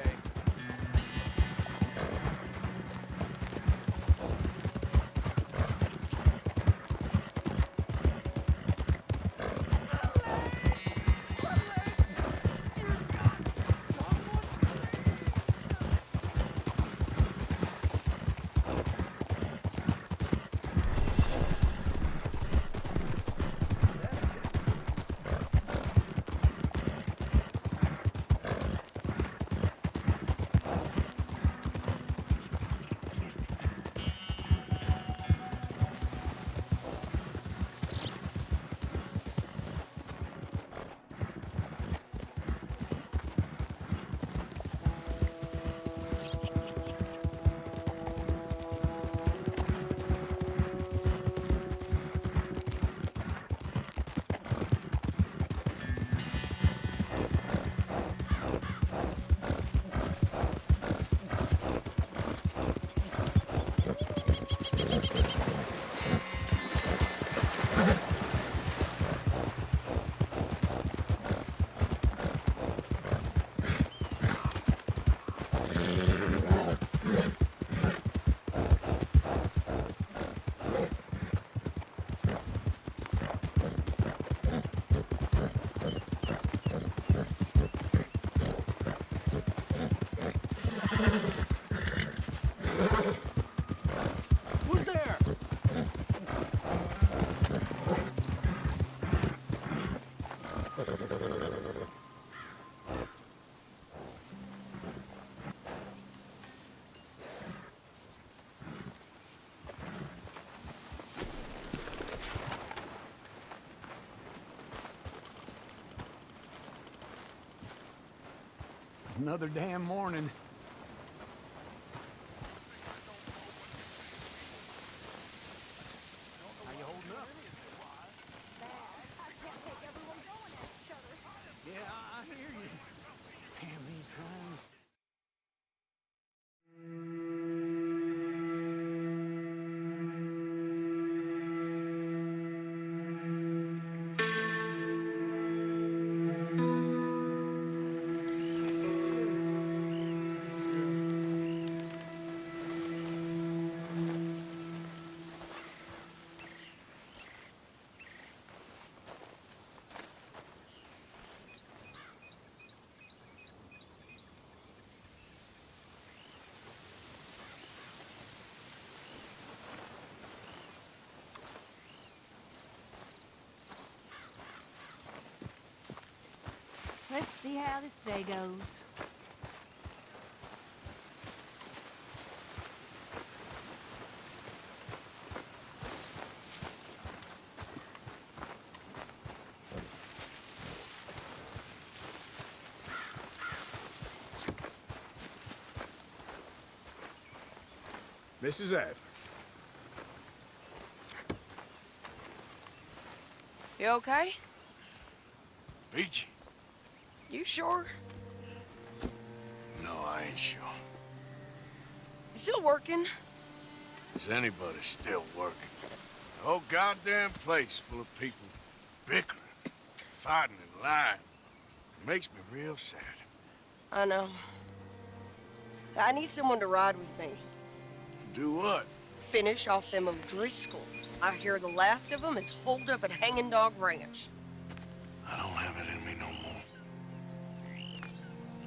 Who's there? Another damn morning. How you holding up? Yeah, I hear you. Damn these times. Let's see how this day goes. This is Ed. You okay? Peachy? You sure? No, I ain't sure. You still working? Is anybody still working? The whole goddamn place full of people bickering, fighting and lying. It makes me real sad. I know. I need someone to ride with me. Do what? Finish off them O'Driscolls. I hear the last of them is holed up at Hanging Dog Ranch. I don't have it in me no more.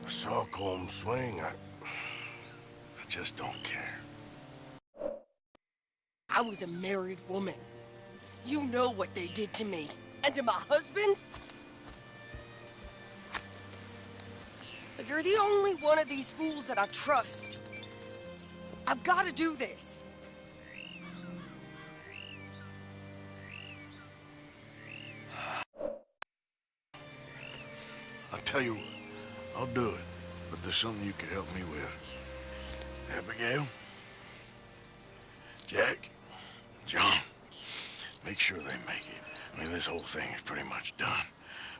I saw Colm swing. I just don't care. I was a married woman. You know what they did to me. And to my husband? But you're the only one of these fools that I trust. I've got to do this. I'll tell you what, I'll do it, but there's something you could help me with. Abigail? Jack? John? Make sure they make it. I mean, this whole thing is pretty much done.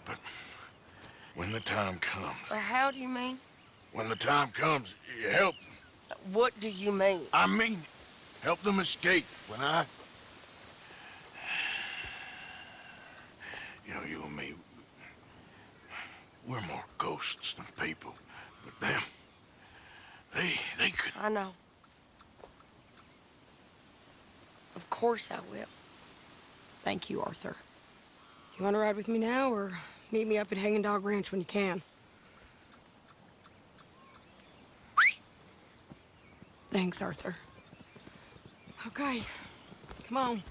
But when the time comes... How do you mean? When the time comes, you help them. What do you mean? I mean, help them escape. When I... You know, you and me, we're more ghosts than people. But them, They could... I know. Of course I will. Thank you, Arthur. You want to ride with me now, or meet me up at Hanging Dog Ranch when you can? Thanks, Arthur. Okay, come on.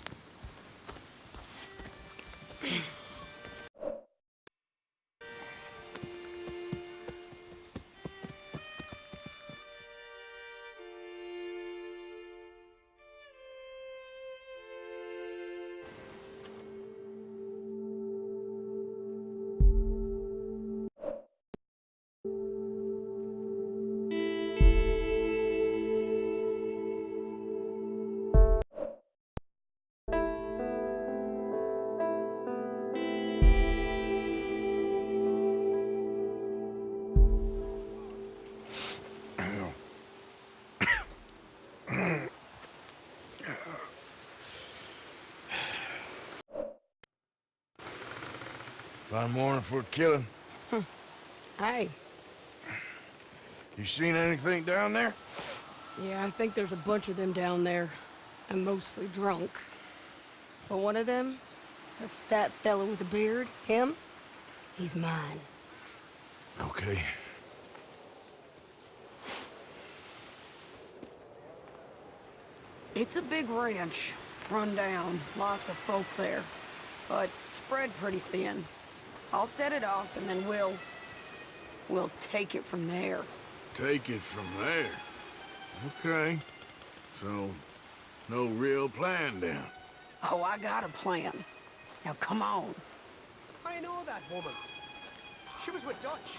Fine morning for a killing. Hey. You seen anything down there? Yeah, I think there's a bunch of them down there. I'm mostly drunk. But one of them, is a fat fella with a beard, him, he's mine. Okay. It's a big ranch, run down, lots of folk there, but spread pretty thin. I'll set it off, and then we'll take it from there. Take it from there? Okay. So, no real plan then? Oh, I got a plan. Now, come on. I know that woman. She was with Dutch.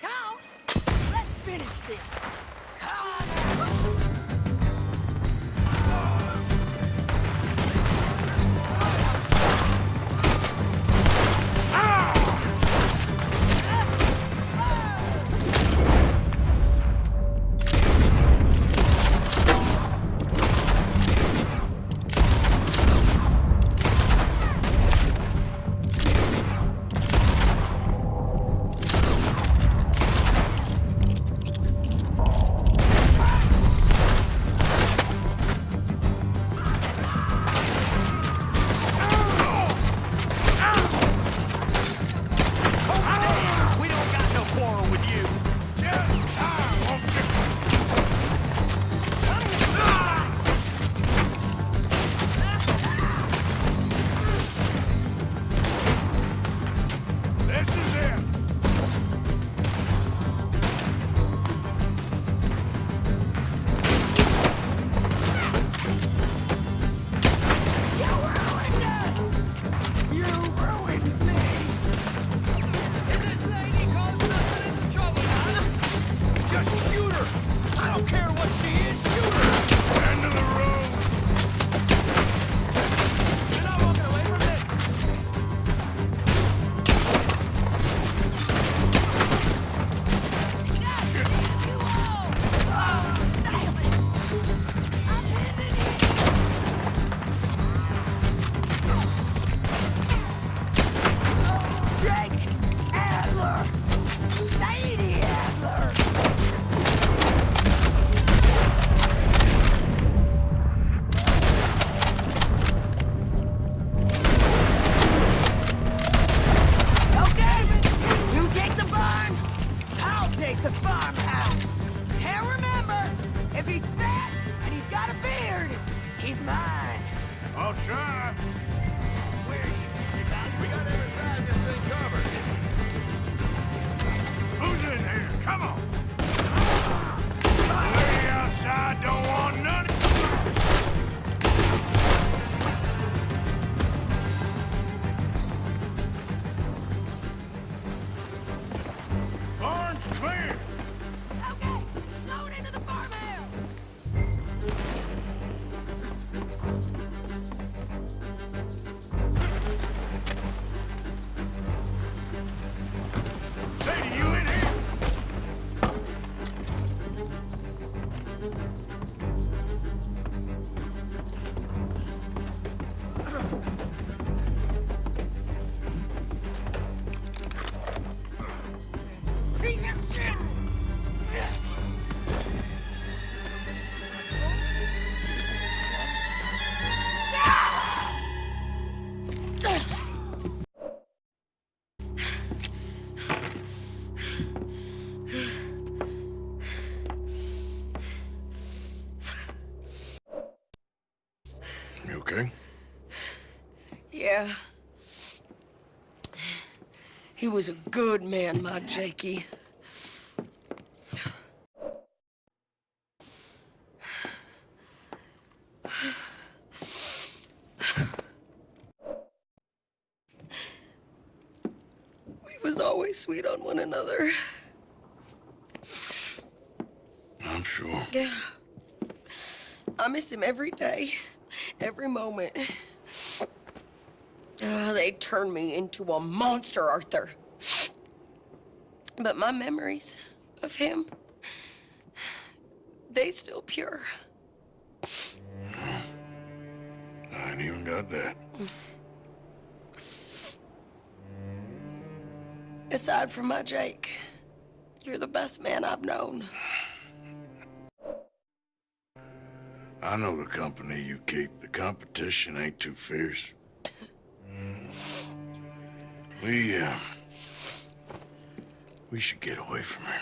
Come on! Let's finish this! Come on! okay? Yeah. He was a good man, my Jakey. We was always sweet on one another. I'm sure. Yeah. I miss him every day, every moment. They turned me into a monster, Arthur. But my memories of him, they still pure. I ain't even got that. Aside from my Jake, you're the best man I've known. I know the company you keep. The competition ain't too fierce. We should get away from her.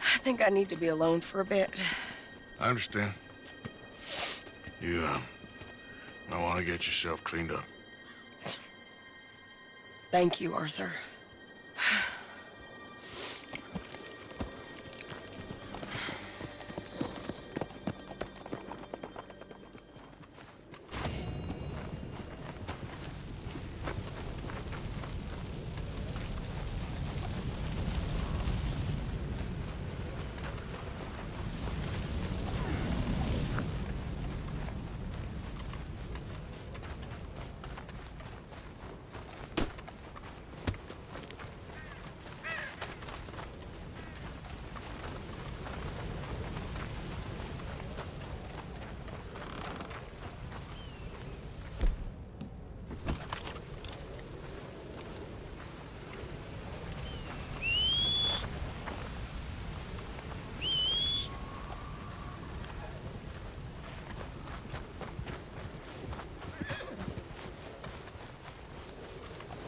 I think I need to be alone for a bit. I understand. You, might want to get yourself cleaned up. Thank you, Arthur.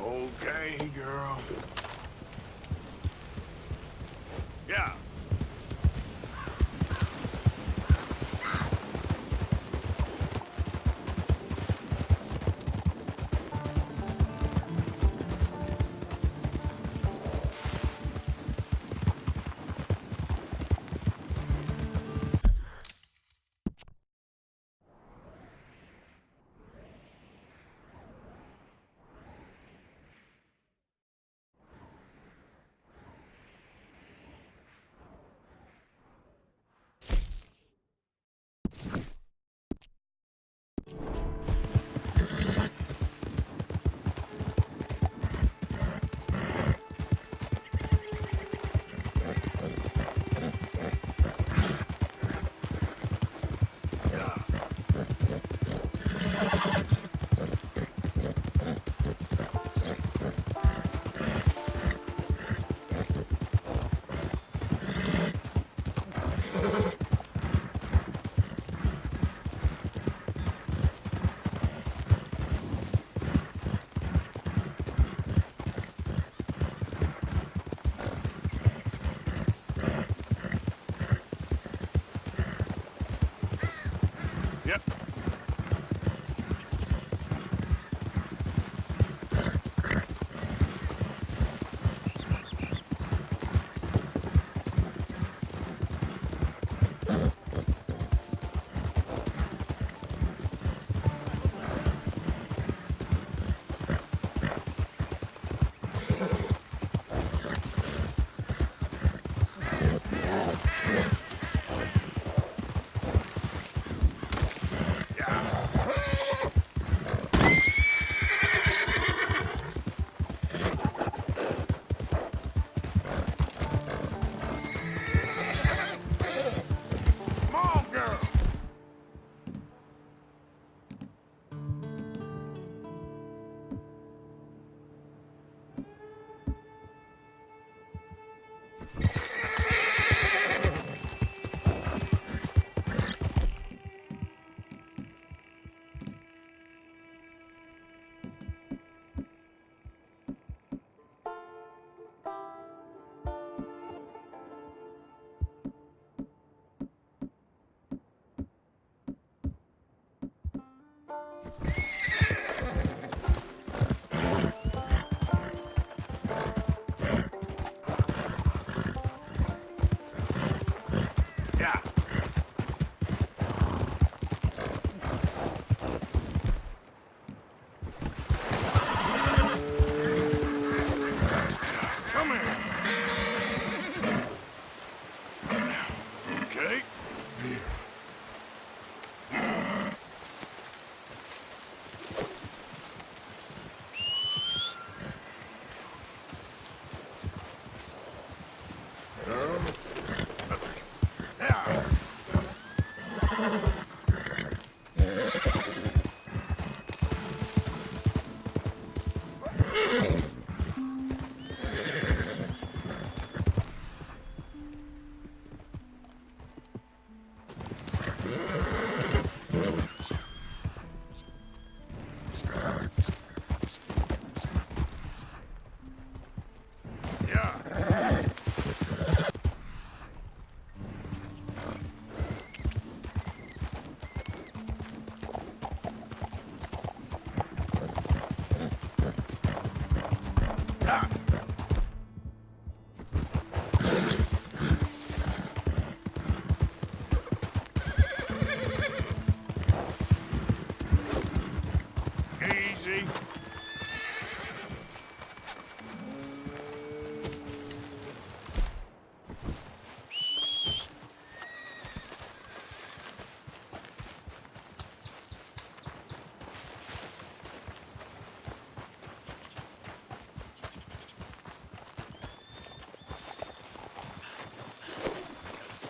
Okay, girl. Yeah.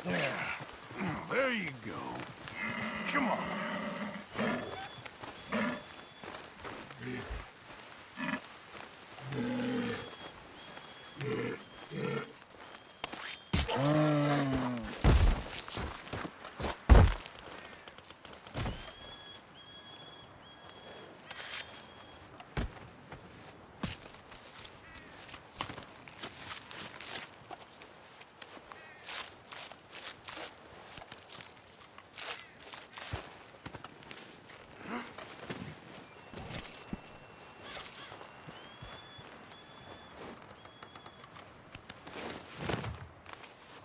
There you go. Come on.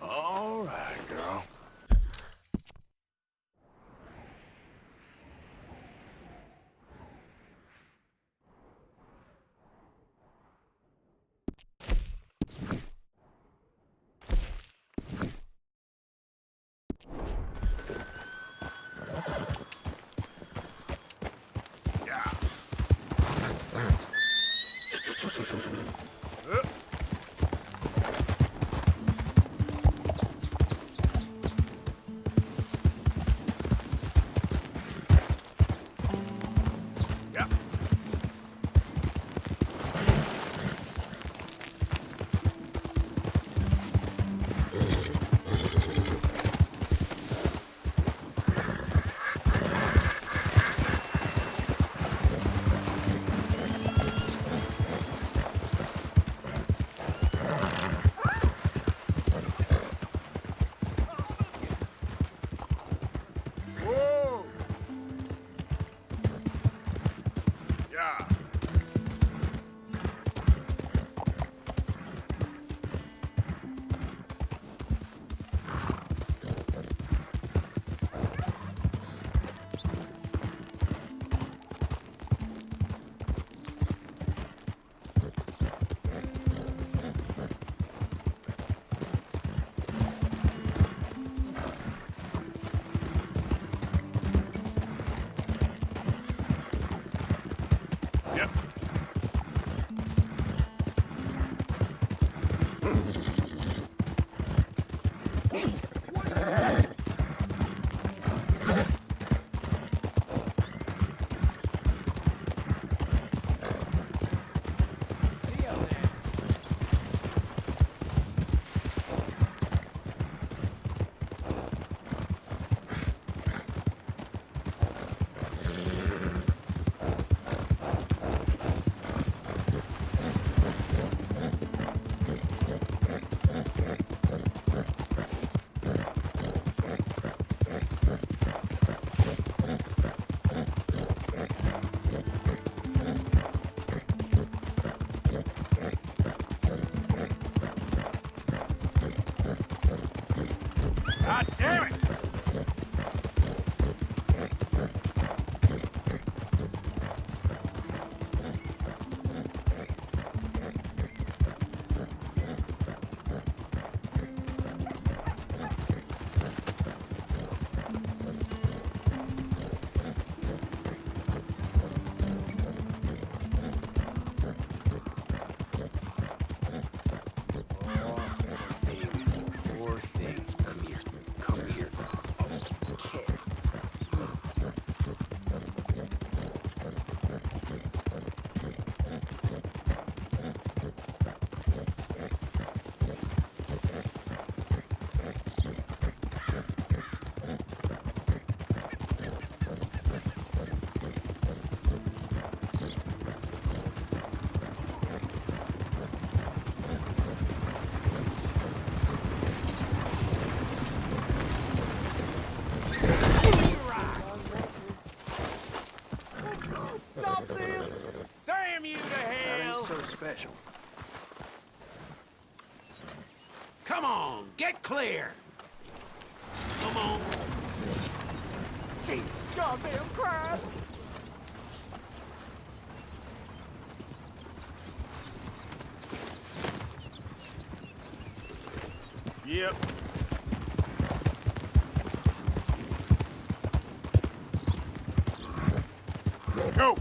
All right, girl. God damn it! Special. Come on, get clear. Come on. Jesus goddamn Christ! Yep. Go!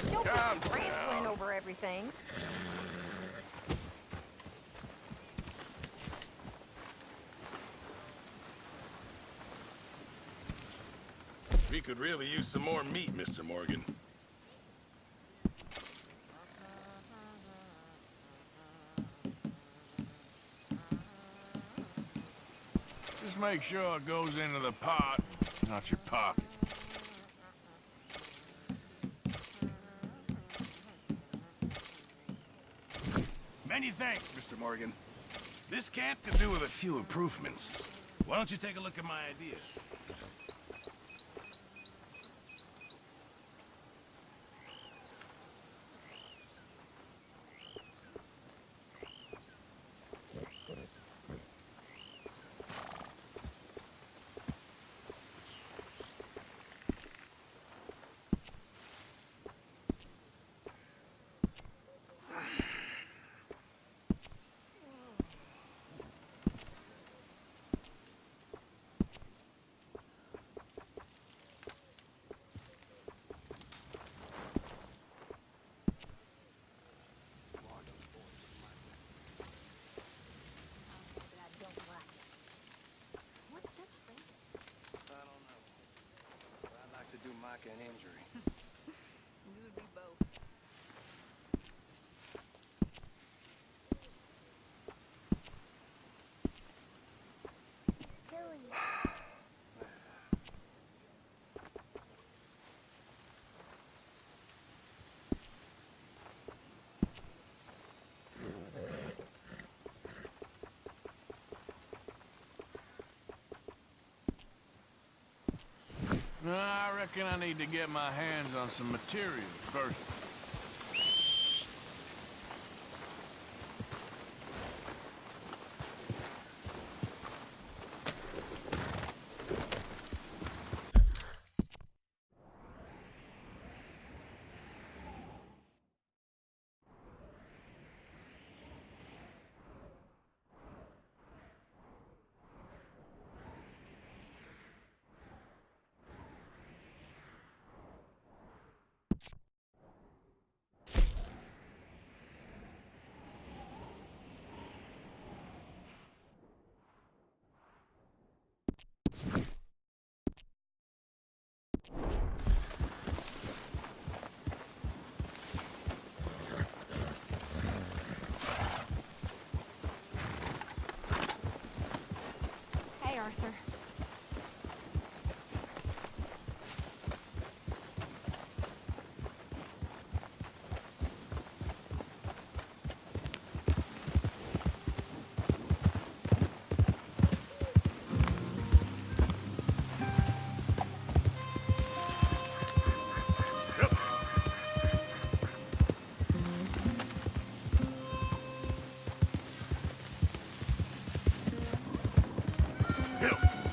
then. Don't be trampling over everything. We could really use some more meat, Mr. Morgan. Just make sure it goes into the pot, not your pocket. Many thanks, Mr. Morgan. This camp could do with a few improvements. Why don't you take a look at my ideas? An injury. You would be both. I reckon I need to get my hands on some materials first. Hey, Arthur. Get him!